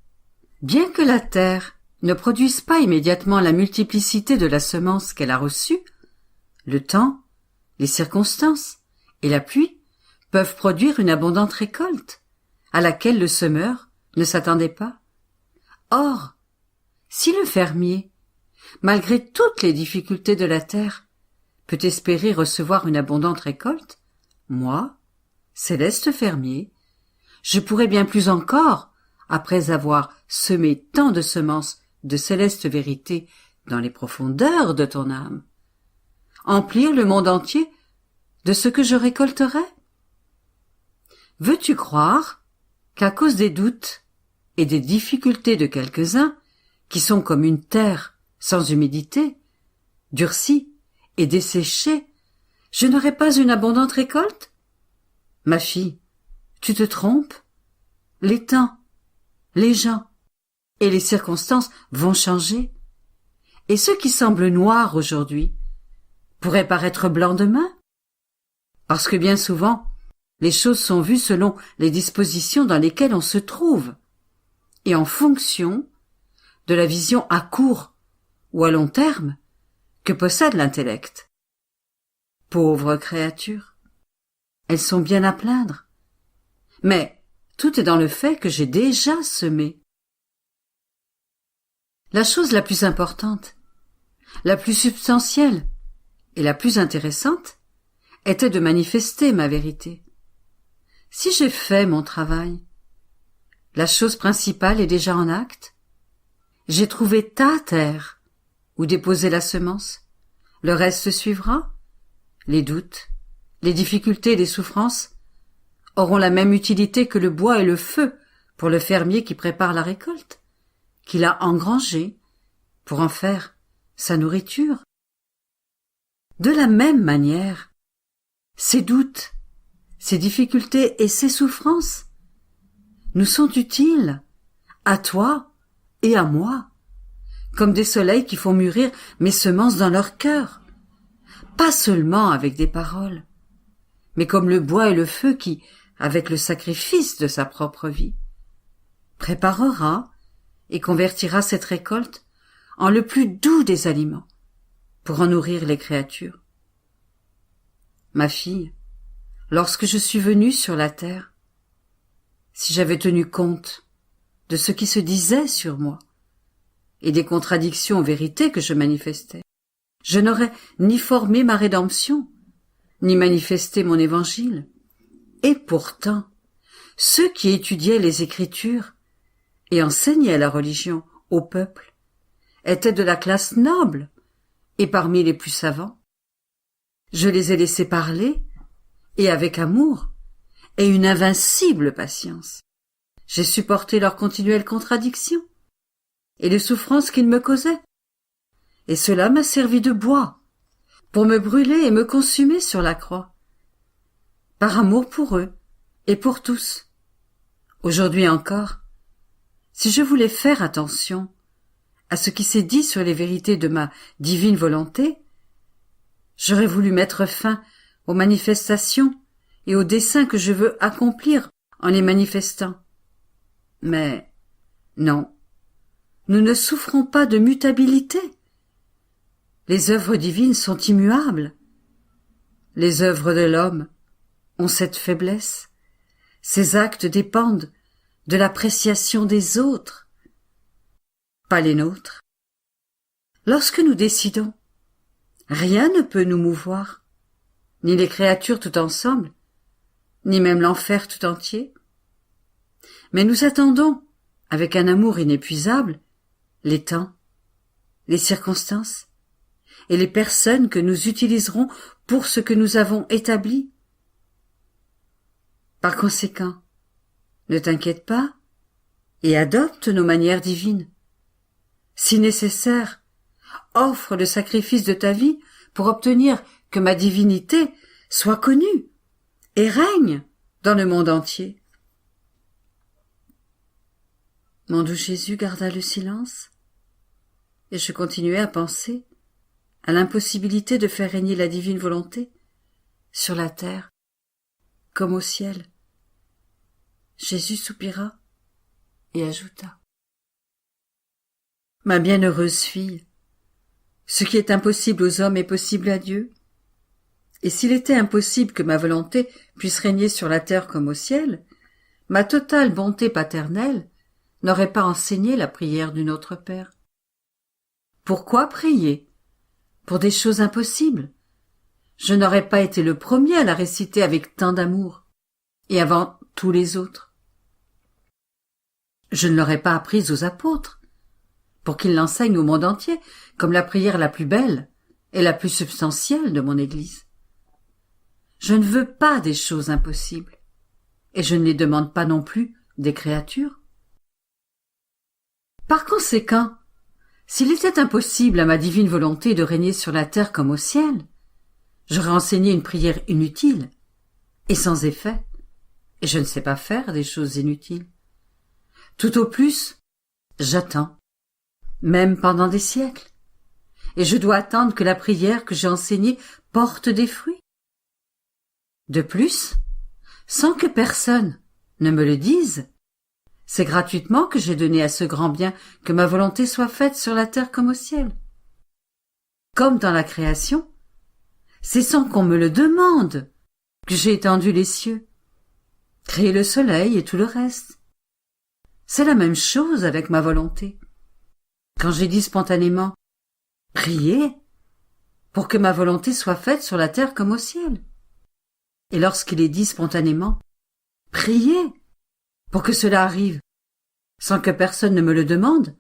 bien que la terre ne produise pas immédiatement la multiplicité de la semence qu'elle a reçue, le temps, les circonstances et la pluie peuvent produire une abondante récolte, à laquelle le semeur ne s'attendait pas. Or, si le fermier, malgré toutes les difficultés de la terre, peut espérer recevoir une abondante récolte, moi, céleste fermier, je pourrais bien plus encore, après avoir semé tant de semences de céleste vérité dans les profondeurs de ton âme, emplir le monde entier de ce que je récolterai? Veux-tu croire qu'à cause des doutes et des difficultés de quelques-uns, qui sont comme une terre sans humidité, durcie et desséchée, je n'aurai pas une abondante récolte? Ma fille, tu te trompes. Les temps, les gens et les circonstances vont changer. Et ce qui semble noir aujourd'hui pourrait paraître blanc demain. Parce que bien souvent, les choses sont vues selon les dispositions dans lesquelles on se trouve, et en fonction de la vision à court ou à long terme que possède l'intellect. Pauvres créatures, elles sont bien à plaindre, mais tout est dans le fait que j'ai déjà semé. La chose la plus importante, la plus substantielle et la plus intéressante était de manifester ma vérité. Si j'ai fait mon travail, la chose principale est déjà en acte. J'ai trouvé ta terre où déposer la semence. Le reste suivra. Les doutes, les difficultés et les souffrances auront la même utilité que le bois et le feu pour le fermier qui prépare la récolte, qu'il a engrangée pour en faire sa nourriture. De la même manière, ces doutes, ces difficultés et ces souffrances nous sont utiles, à toi et à moi, comme des soleils qui font mûrir mes semences dans leur cœur, pas seulement avec des paroles, mais comme le bois et le feu qui, avec le sacrifice de sa propre vie, préparera et convertira cette récolte en le plus doux des aliments pour en nourrir les créatures. Ma fille, lorsque je suis venue sur la terre, si j'avais tenu compte de ce qui se disait sur moi et des contradictions en vérité que je manifestais, je n'aurais ni formé ma rédemption, ni manifesté mon évangile. Et pourtant, ceux qui étudiaient les Écritures et enseignaient la religion au peuple étaient de la classe noble et parmi les plus savants. Je les ai laissés parler, et avec amour et une invincible patience. J'ai supporté leurs continuelles contradictions et les souffrances qu'ils me causaient. et cela m'a servi de bois, pour me brûler et me consumer sur la croix, par amour pour eux et pour tous. Aujourd'hui encore, si je voulais faire attention à ce qui s'est dit sur les vérités de ma divine volonté, j'aurais voulu mettre fin aux manifestations et aux desseins que je veux accomplir en les manifestant. Mais non, nous ne souffrons pas de mutabilité. Les œuvres divines sont immuables. Les œuvres de l'homme ont cette faiblesse. Ses actes dépendent de l'appréciation des autres, pas les nôtres. Lorsque nous décidons, rien ne peut nous mouvoir, ni les créatures tout ensemble, ni même l'enfer tout entier. Mais nous attendons, avec un amour inépuisable, les temps, les circonstances et les personnes que nous utiliserons pour ce que nous avons établi. Par conséquent, ne t'inquiète pas et adopte nos manières divines. Si nécessaire, offre le sacrifice de ta vie pour obtenir que ma divinité soit connue et règne dans le monde entier. Mon doux Jésus garda le silence, et je continuai à penser à l'impossibilité de faire régner la divine volonté sur la terre comme au ciel. Jésus soupira et ajouta: Ma bienheureuse fille, ce qui est impossible aux hommes est possible à Dieu. Et s'il était impossible que ma volonté puisse régner sur la terre comme au ciel, ma totale bonté paternelle n'aurait pas enseigné la prière du Notre Père. Pourquoi prier pour des choses impossibles? Je n'aurais pas été le premier à la réciter avec tant d'amour, et avant tous les autres. Je ne l'aurais pas apprise aux apôtres, pour qu'ils l'enseignent au monde entier, comme la prière la plus belle et la plus substantielle de mon Église. Je ne veux pas des choses impossibles, et je ne les demande pas non plus des créatures. Par conséquent, s'il était impossible à ma divine volonté de régner sur la terre comme au ciel, j'aurais enseigné une prière inutile et sans effet, et je ne sais pas faire des choses inutiles. Tout au plus, j'attends, même pendant des siècles, et je dois attendre que la prière que j'ai enseignée porte des fruits. De plus, sans que personne ne me le dise, c'est gratuitement que j'ai donné à ce grand bien que ma volonté soit faite sur la terre comme au ciel. Comme dans la création, c'est sans qu'on me le demande que j'ai étendu les cieux, créé le soleil et tout le reste. C'est la même chose avec ma volonté. Quand j'ai dit spontanément « Priez » pour que ma volonté soit faite sur la terre comme au ciel. Et lorsqu'il est dit spontanément « Priez » pour que cela arrive, sans que personne ne me le demande,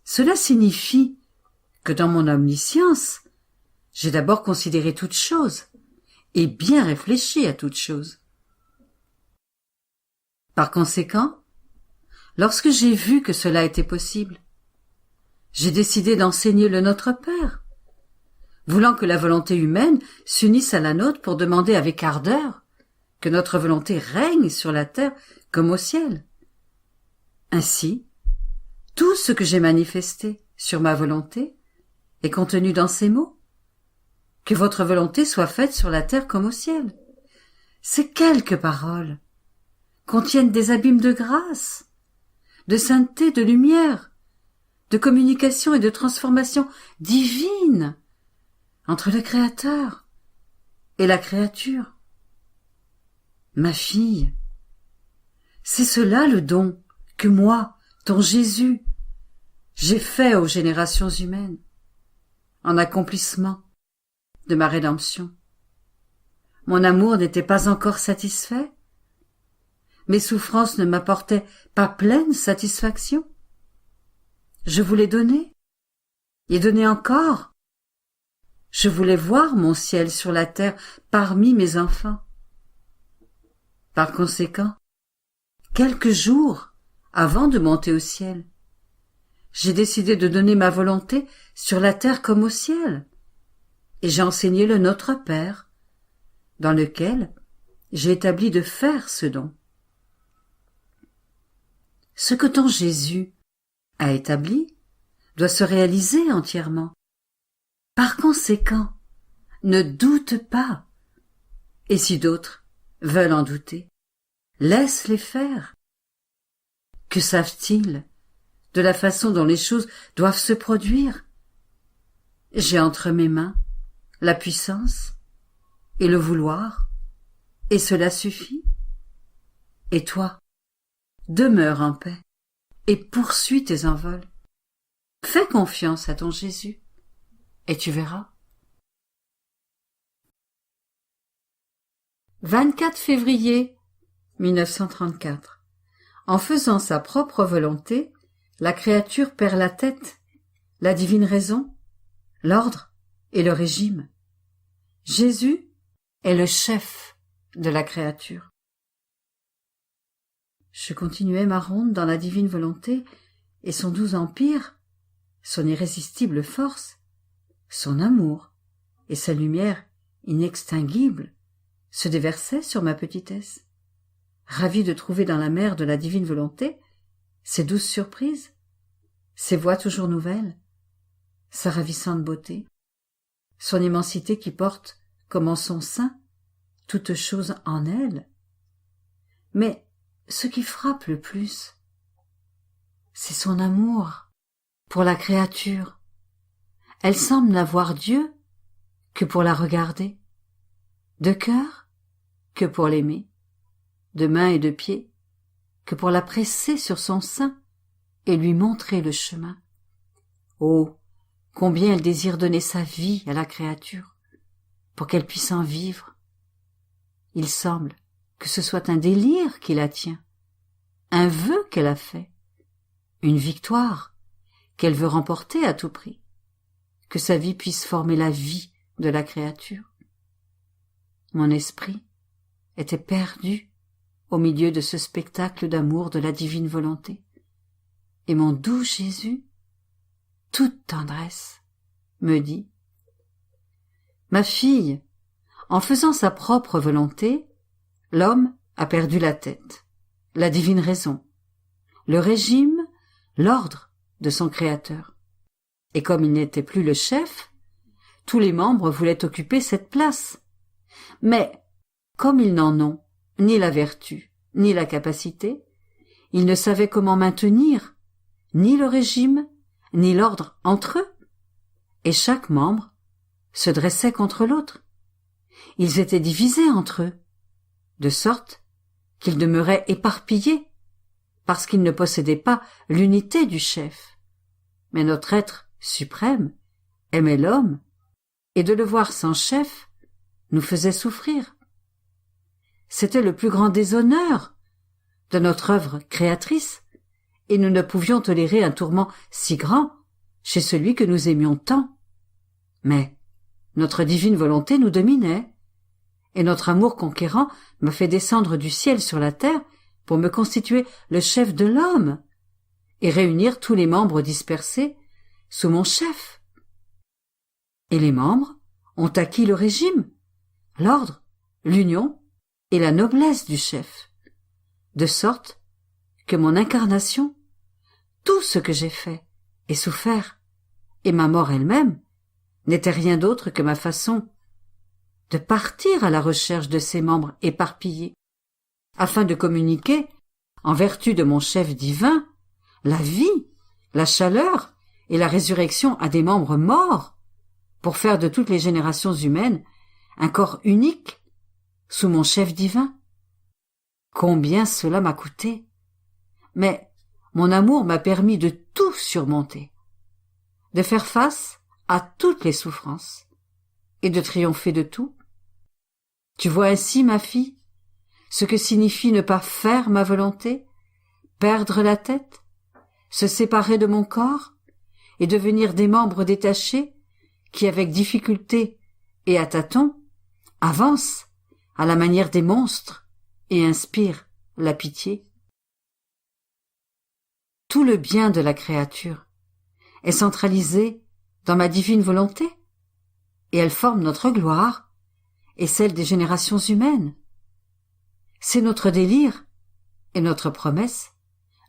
cela signifie que dans mon omniscience, j'ai d'abord considéré toute chose et bien réfléchi à toute chose. Par conséquent, lorsque j'ai vu que cela était possible, j'ai décidé d'enseigner le Notre Père, voulant que la volonté humaine s'unisse à la nôtre pour demander avec ardeur que notre volonté règne sur la terre comme au ciel. Ainsi, tout ce que j'ai manifesté sur ma volonté est contenu dans ces mots. Que votre volonté soit faite sur la terre comme au ciel. Ces quelques paroles contiennent des abîmes de grâce, de sainteté, de lumière, de communication et de transformation divine entre le Créateur et la créature. Ma fille, c'est cela le don que moi, ton Jésus, j'ai fait aux générations humaines, en accomplissement de ma rédemption. Mon amour n'était pas encore satisfait, mes souffrances ne m'apportaient pas pleine satisfaction. Je voulais donner, et donner encore. Je voulais voir mon ciel sur la terre parmi mes enfants. Par conséquent, quelques jours avant de monter au ciel, j'ai décidé de donner ma volonté sur la terre comme au ciel, et j'ai enseigné le Notre Père, dans lequel j'ai établi de faire ce don. Ce que ton Jésus a établi doit se réaliser entièrement. Par conséquent, ne doute pas. Et si d'autres veulent en douter, laisse-les faire. Que savent-ils de la façon dont les choses doivent se produire? J'ai entre mes mains la puissance et le vouloir, et cela suffit. Et toi, demeure en paix et poursuis tes envols. Fais confiance à ton Jésus, et tu verras. 24 février 1934. En faisant sa propre volonté, la créature perd la tête, la divine raison, l'ordre et le régime. Jésus est le chef de la créature. Je continuais ma ronde dans la divine volonté, et son doux empire, son irrésistible force, son amour et sa lumière inextinguible se déversaient sur ma petitesse. Ravi de trouver dans la mer de la divine volonté ses douces surprises, ses voies toujours nouvelles, sa ravissante beauté, son immensité qui porte, comme en son sein, toute chose en elle. Mais ce qui frappe le plus, c'est son amour pour la créature. Elle semble n'avoir Dieu que pour la regarder, de cœur que pour l'aimer, de main et de pied que pour la presser sur son sein et lui montrer le chemin. Oh, combien elle désire donner sa vie à la créature pour qu'elle puisse en vivre. Il semble que ce soit un délire qui la tient, un vœu qu'elle a fait, une victoire qu'elle veut remporter à tout prix, que sa vie puisse former la vie de la créature. Mon esprit était perdu au milieu de ce spectacle d'amour de la divine volonté, et mon doux Jésus, toute tendresse, me dit : « Ma fille, en faisant sa propre volonté, l'homme a perdu la tête, la divine raison, le régime, l'ordre de son Créateur. Et comme il n'était plus le chef, tous les membres voulaient occuper cette place. Mais, comme ils n'en ont ni la vertu, ni la capacité, ils ne savaient comment maintenir ni le régime, ni l'ordre entre eux, et chaque membre se dressait contre l'autre. Ils étaient divisés entre eux, de sorte qu'ils demeuraient éparpillés, parce qu'ils ne possédaient pas l'unité du chef. Mais notre être suprême aimait l'homme, et de le voir sans chef nous faisait souffrir. C'était le plus grand déshonneur de notre œuvre créatrice, et nous ne pouvions tolérer un tourment si grand chez celui que nous aimions tant. Mais notre divine volonté nous dominait, et notre amour conquérant m'a fait descendre du ciel sur la terre pour me constituer le chef de l'homme et réunir tous les membres dispersés sous mon chef. Et les membres ont acquis le régime, l'ordre, l'union et la noblesse du chef, de sorte que mon incarnation, tout ce que j'ai fait et souffert, et ma mort elle-même, n'était rien d'autre que ma façon de partir à la recherche de ces membres éparpillés, afin de communiquer, en vertu de mon chef divin, la vie, la chaleur et la résurrection à des membres morts, pour faire de toutes les générations humaines un corps unique sous mon chef divin. Combien cela m'a coûté! Mais mon amour m'a permis de tout surmonter, de faire face à toutes les souffrances et de triompher de tout. Tu vois ainsi, ma fille, ce que signifie ne pas faire ma volonté, perdre la tête, se séparer de mon corps et devenir des membres détachés qui, avec difficulté et à tâtons, avancent à la manière des monstres et inspirent la pitié. Tout le bien de la créature est centralisée dans ma divine volonté, et elle forme notre gloire et celle des générations humaines. C'est notre délire et notre promesse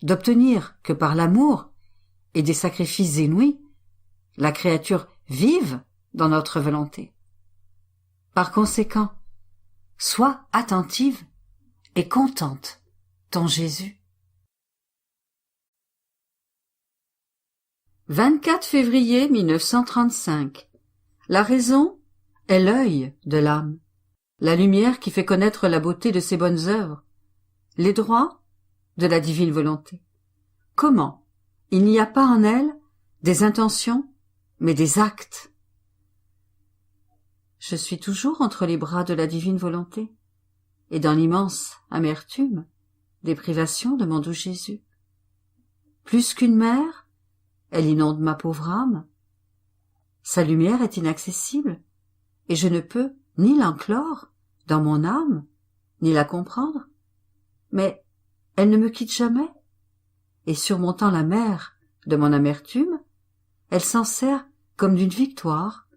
d'obtenir que par l'amour et des sacrifices inouïs, la créature vive dans notre volonté. Par conséquent, sois attentive et contente, ton Jésus. 24 février 1935. La raison est l'œil de l'âme, la lumière qui fait connaître la beauté de ses bonnes œuvres, les droits de la divine volonté. Comment il n'y a pas en elle des intentions, mais des actes? Je suis toujours entre les bras de la divine volonté, et dans l'immense amertume des privations de mon doux Jésus. Plus qu'une mer, elle inonde ma pauvre âme. Sa lumière est inaccessible, et je ne peux ni l'enclore dans mon âme, ni la comprendre. Mais elle ne me quitte jamais, et surmontant la mer de mon amertume, elle s'en sert comme d'une victoire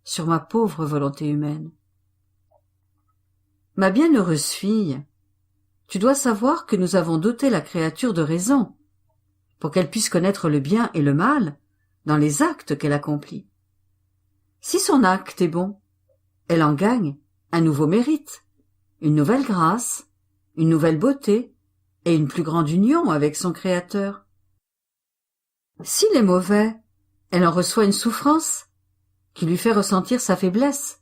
sur ma pauvre volonté humaine. Ma bienheureuse fille, tu dois savoir que nous avons doté la créature de raison, pour qu'elle puisse connaître le bien et le mal dans les actes qu'elle accomplit. Si son acte est bon, elle en gagne un nouveau mérite, une nouvelle grâce, une nouvelle beauté et une plus grande union avec son Créateur. S'il est mauvais, elle en reçoit une souffrance qui lui fait ressentir sa faiblesse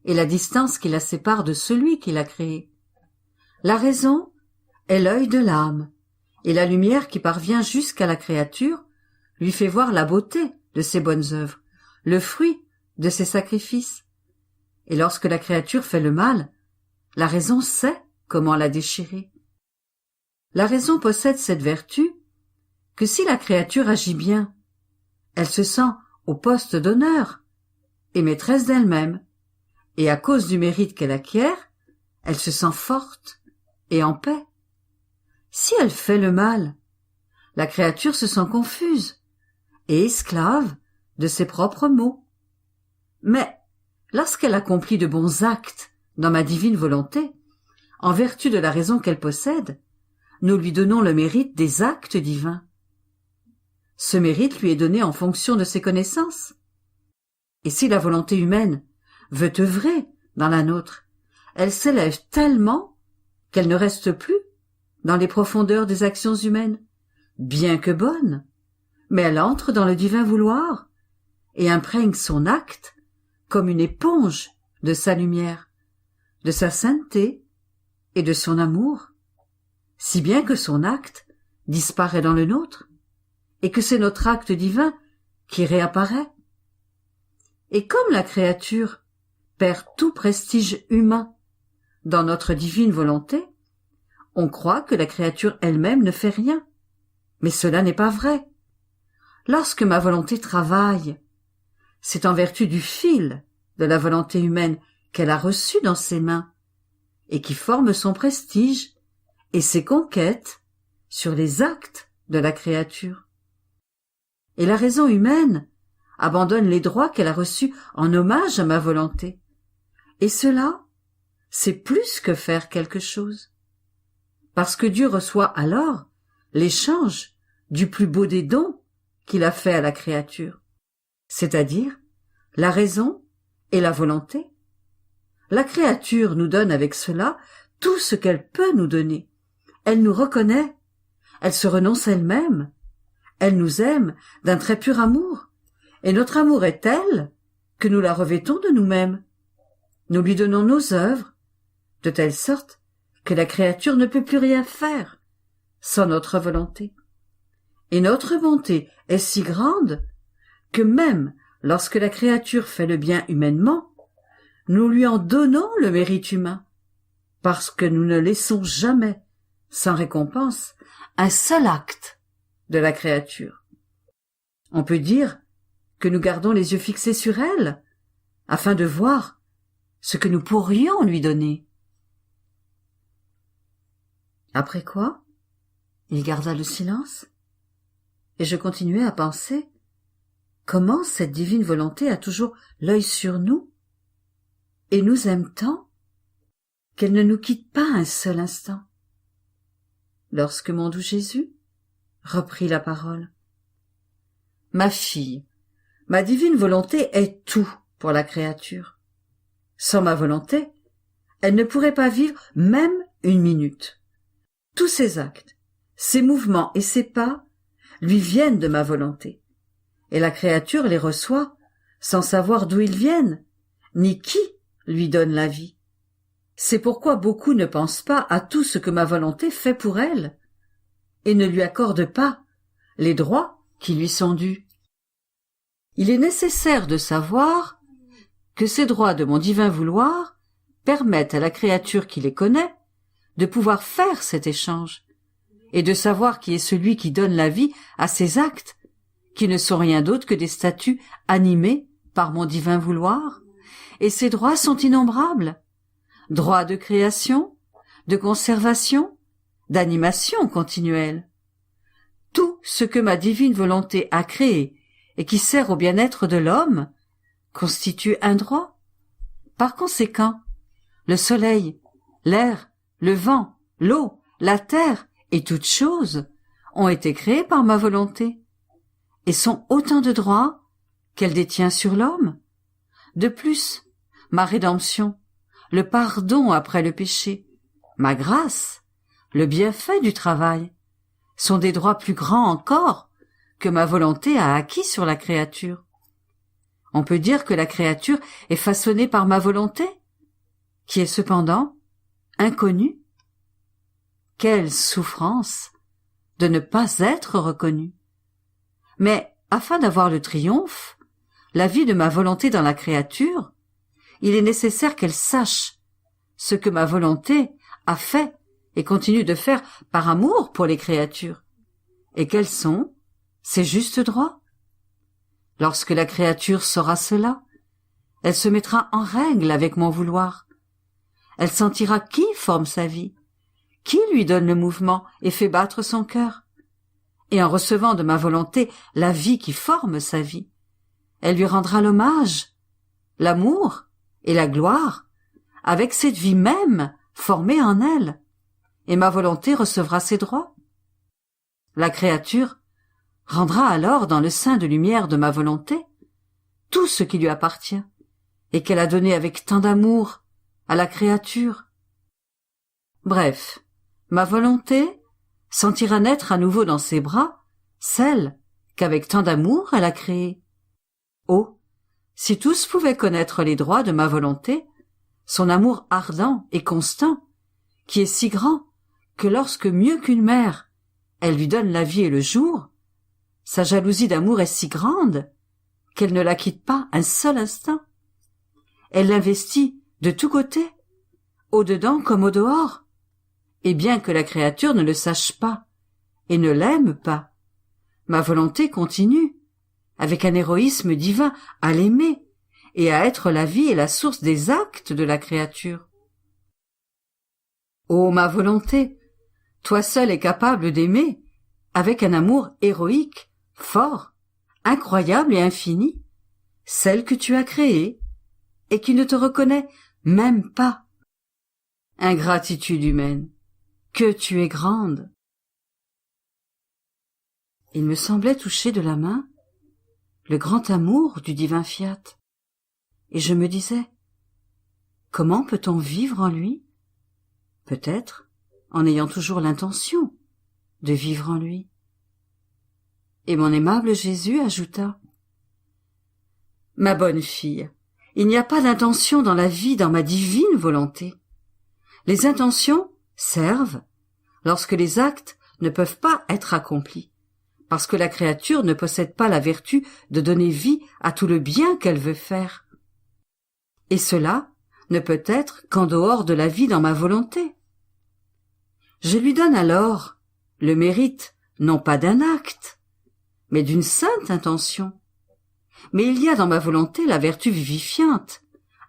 et la distance qui la sépare de celui qui l'a créée. La raison est l'œil de l'âme, et la lumière qui parvient jusqu'à la créature lui fait voir la beauté de ses bonnes œuvres, le fruit de ses sacrifices. Et lorsque la créature fait le mal, la raison sait comment la déchirer. La raison possède cette vertu que si la créature agit bien, elle se sent au poste d'honneur et maîtresse d'elle-même, et à cause du mérite qu'elle acquiert, elle se sent forte et en paix. Si elle fait le mal, la créature se sent confuse et esclave de ses propres maux. Mais lorsqu'elle accomplit de bons actes dans ma divine volonté, en vertu de la raison qu'elle possède, nous lui donnons le mérite des actes divins. Ce mérite lui est donné en fonction de ses connaissances. Et si la volonté humaine veut œuvrer dans la nôtre, elle s'élève tellement qu'elle ne reste plus dans les profondeurs des actions humaines, bien que bonne, mais elle entre dans le divin vouloir et imprègne son acte comme une éponge de sa lumière, de sa sainteté et de son amour, si bien que son acte disparaît dans le nôtre et que c'est notre acte divin qui réapparaît. Et comme la créature perd tout prestige humain dans notre divine volonté, on croit que la créature elle-même ne fait rien. Mais cela n'est pas vrai. Lorsque ma volonté travaille, c'est en vertu du fil de la volonté humaine qu'elle a reçu dans ses mains et qui forme son prestige et ses conquêtes sur les actes de la créature. Et la raison humaine abandonne les droits qu'elle a reçus en hommage à ma volonté. Et cela, c'est plus que faire quelque chose. Parce que Dieu reçoit alors l'échange du plus beau des dons qu'il a fait à la créature, c'est-à-dire la raison et la volonté. La créature nous donne avec cela tout ce qu'elle peut nous donner. Elle nous reconnaît, elle se renonce elle-même, elle nous aime d'un très pur amour, et notre amour est tel que nous la revêtons de nous-mêmes. Nous lui donnons nos œuvres, de telle sorte que la créature ne peut plus rien faire sans notre volonté. Et notre bonté est si grande que même lorsque la créature fait le bien humainement, nous lui en donnons le mérite humain, parce que nous ne laissons jamais sans récompense un seul acte de la créature. On peut dire que nous gardons les yeux fixés sur elle, afin de voir ce que nous pourrions lui donner. Après quoi, il garda le silence, et je continuai à penser comment cette divine volonté a toujours l'œil sur nous et nous aime tant qu'elle ne nous quitte pas un seul instant. Lorsque mon doux Jésus reprit la parole. Ma fille, ma divine volonté est tout pour la créature. Sans ma volonté, elle ne pourrait pas vivre même une minute. Tous ses actes, ses mouvements et ses pas lui viennent de ma volonté, et la créature les reçoit sans savoir d'où ils viennent, ni qui lui donne la vie. C'est pourquoi beaucoup ne pensent pas à tout ce que ma volonté fait pour elle, et ne lui accordent pas les droits qui lui sont dus. Il est nécessaire de savoir que ces droits de mon divin vouloir permettent à la créature qui les connaît de pouvoir faire cet échange, et de savoir qui est celui qui donne la vie à ces actes, qui ne sont rien d'autre que des statuts animés par mon divin vouloir, et ces droits sont innombrables. Droits de création, de conservation, d'animation continuelle. Tout ce que ma divine volonté a créé et qui sert au bien-être de l'homme constitue un droit. Par conséquent, le soleil, l'air, le vent, l'eau, la terre et toutes choses ont été créées par ma volonté et sont autant de droits qu'elle détient sur l'homme. De plus, ma rédemption, le pardon après le péché, ma grâce, le bienfait du travail, sont des droits plus grands encore que ma volonté a acquis sur la créature. On peut dire que la créature est façonnée par ma volonté, qui est cependant inconnue. Quelle souffrance de ne pas être reconnue! Mais afin d'avoir le triomphe, la vie de ma volonté dans la créature, il est nécessaire qu'elle sache ce que ma volonté a fait et continue de faire par amour pour les créatures, et quels sont ses justes droits. Lorsque la créature saura cela, elle se mettra en règle avec mon vouloir. Elle sentira qui forme sa vie, qui lui donne le mouvement et fait battre son cœur. Et en recevant de ma volonté la vie qui forme sa vie, elle lui rendra l'hommage, l'amour et la gloire avec cette vie même formée en elle, et ma volonté recevra ses droits. La créature rendra alors dans le sein de lumière de ma volonté tout ce qui lui appartient et qu'elle a donné avec tant d'amour à la créature. Bref, ma volonté sentira naître à nouveau dans ses bras celle qu'avec tant d'amour elle a créée. Oh, si tous pouvaient connaître les droits de ma volonté, son amour ardent et constant, qui est si grand que lorsque mieux qu'une mère, elle lui donne la vie et le jour, sa jalousie d'amour est si grande qu'elle ne la quitte pas un seul instant. Elle l'investit de tous côtés, au dedans comme au dehors, et bien que la créature ne le sache pas et ne l'aime pas, ma volonté continue, avec un héroïsme divin, à l'aimer et à être la vie et la source des actes de la créature. Ô ma volonté, toi seule es capable d'aimer avec un amour héroïque, fort, incroyable et infini, celle que tu as créée et qui ne te reconnaît même pas. Ingratitude humaine, que tu es grande! Il me semblait toucher de la main le grand amour du divin fiat, et je me disais, comment peut-on vivre en lui? Peut-être en ayant toujours l'intention de vivre en lui. Et mon aimable Jésus ajouta, ma bonne fille, il n'y a pas d'intention dans la vie dans ma divine volonté. Les intentions servent lorsque les actes ne peuvent pas être accomplis, parce que la créature ne possède pas la vertu de donner vie à tout le bien qu'elle veut faire. Et cela ne peut être qu'en dehors de la vie dans ma volonté. Je lui donne alors le mérite non pas d'un acte, mais d'une sainte intention. Mais il y a dans ma volonté la vertu vivifiante,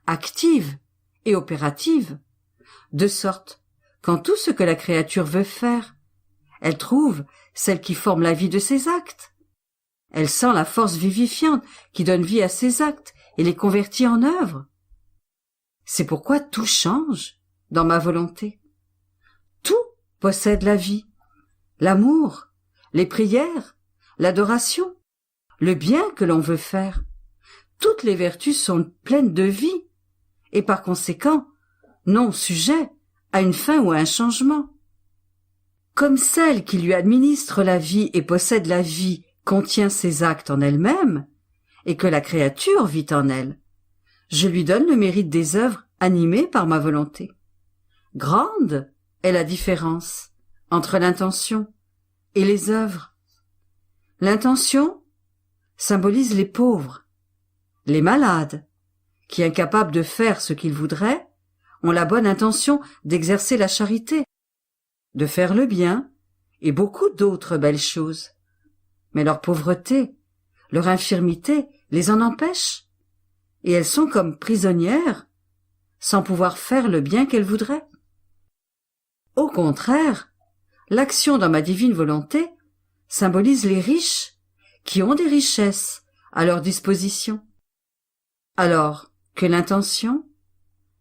active et opérative, de sorte qu'en tout ce que la créature veut faire, elle trouve celle qui forme la vie de ses actes. Elle sent la force vivifiante qui donne vie à ses actes et les convertit en œuvre. C'est pourquoi tout change dans ma volonté. Tout possède la vie, l'amour, les prières, l'adoration, le bien que l'on veut faire. Toutes les vertus sont pleines de vie et par conséquent non sujet à une fin ou à un changement. Comme celle qui lui administre la vie et possède la vie contient ses actes en elle-même, et que la créature vit en elle, je lui donne le mérite des œuvres animées par ma volonté. Grande est la différence entre l'intention et les œuvres. L'intention symbolise les pauvres, les malades, qui, incapables de faire ce qu'ils voudraient, ont la bonne intention d'exercer la charité, de faire le bien et beaucoup d'autres belles choses. Mais leur pauvreté, leur infirmité les en empêchent, et elles sont comme prisonnières, sans pouvoir faire le bien qu'elles voudraient. Au contraire, l'action dans ma divine volonté symbolise les riches qui ont des richesses à leur disposition, alors que l'intention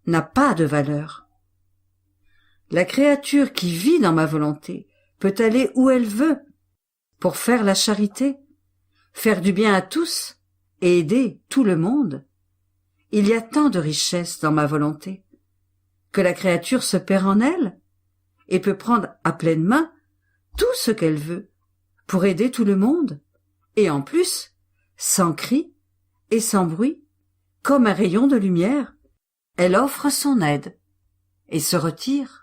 n'a pas de valeur. La créature qui vit dans ma volonté peut aller où elle veut pour faire la charité, faire du bien à tous et aider tout le monde. Il y a tant de richesses dans ma volonté que la créature se perd en elle et peut prendre à pleine main tout ce qu'elle veut pour aider tout le monde, et en plus, sans cri et sans bruit, comme un rayon de lumière, elle offre son aide et se retire.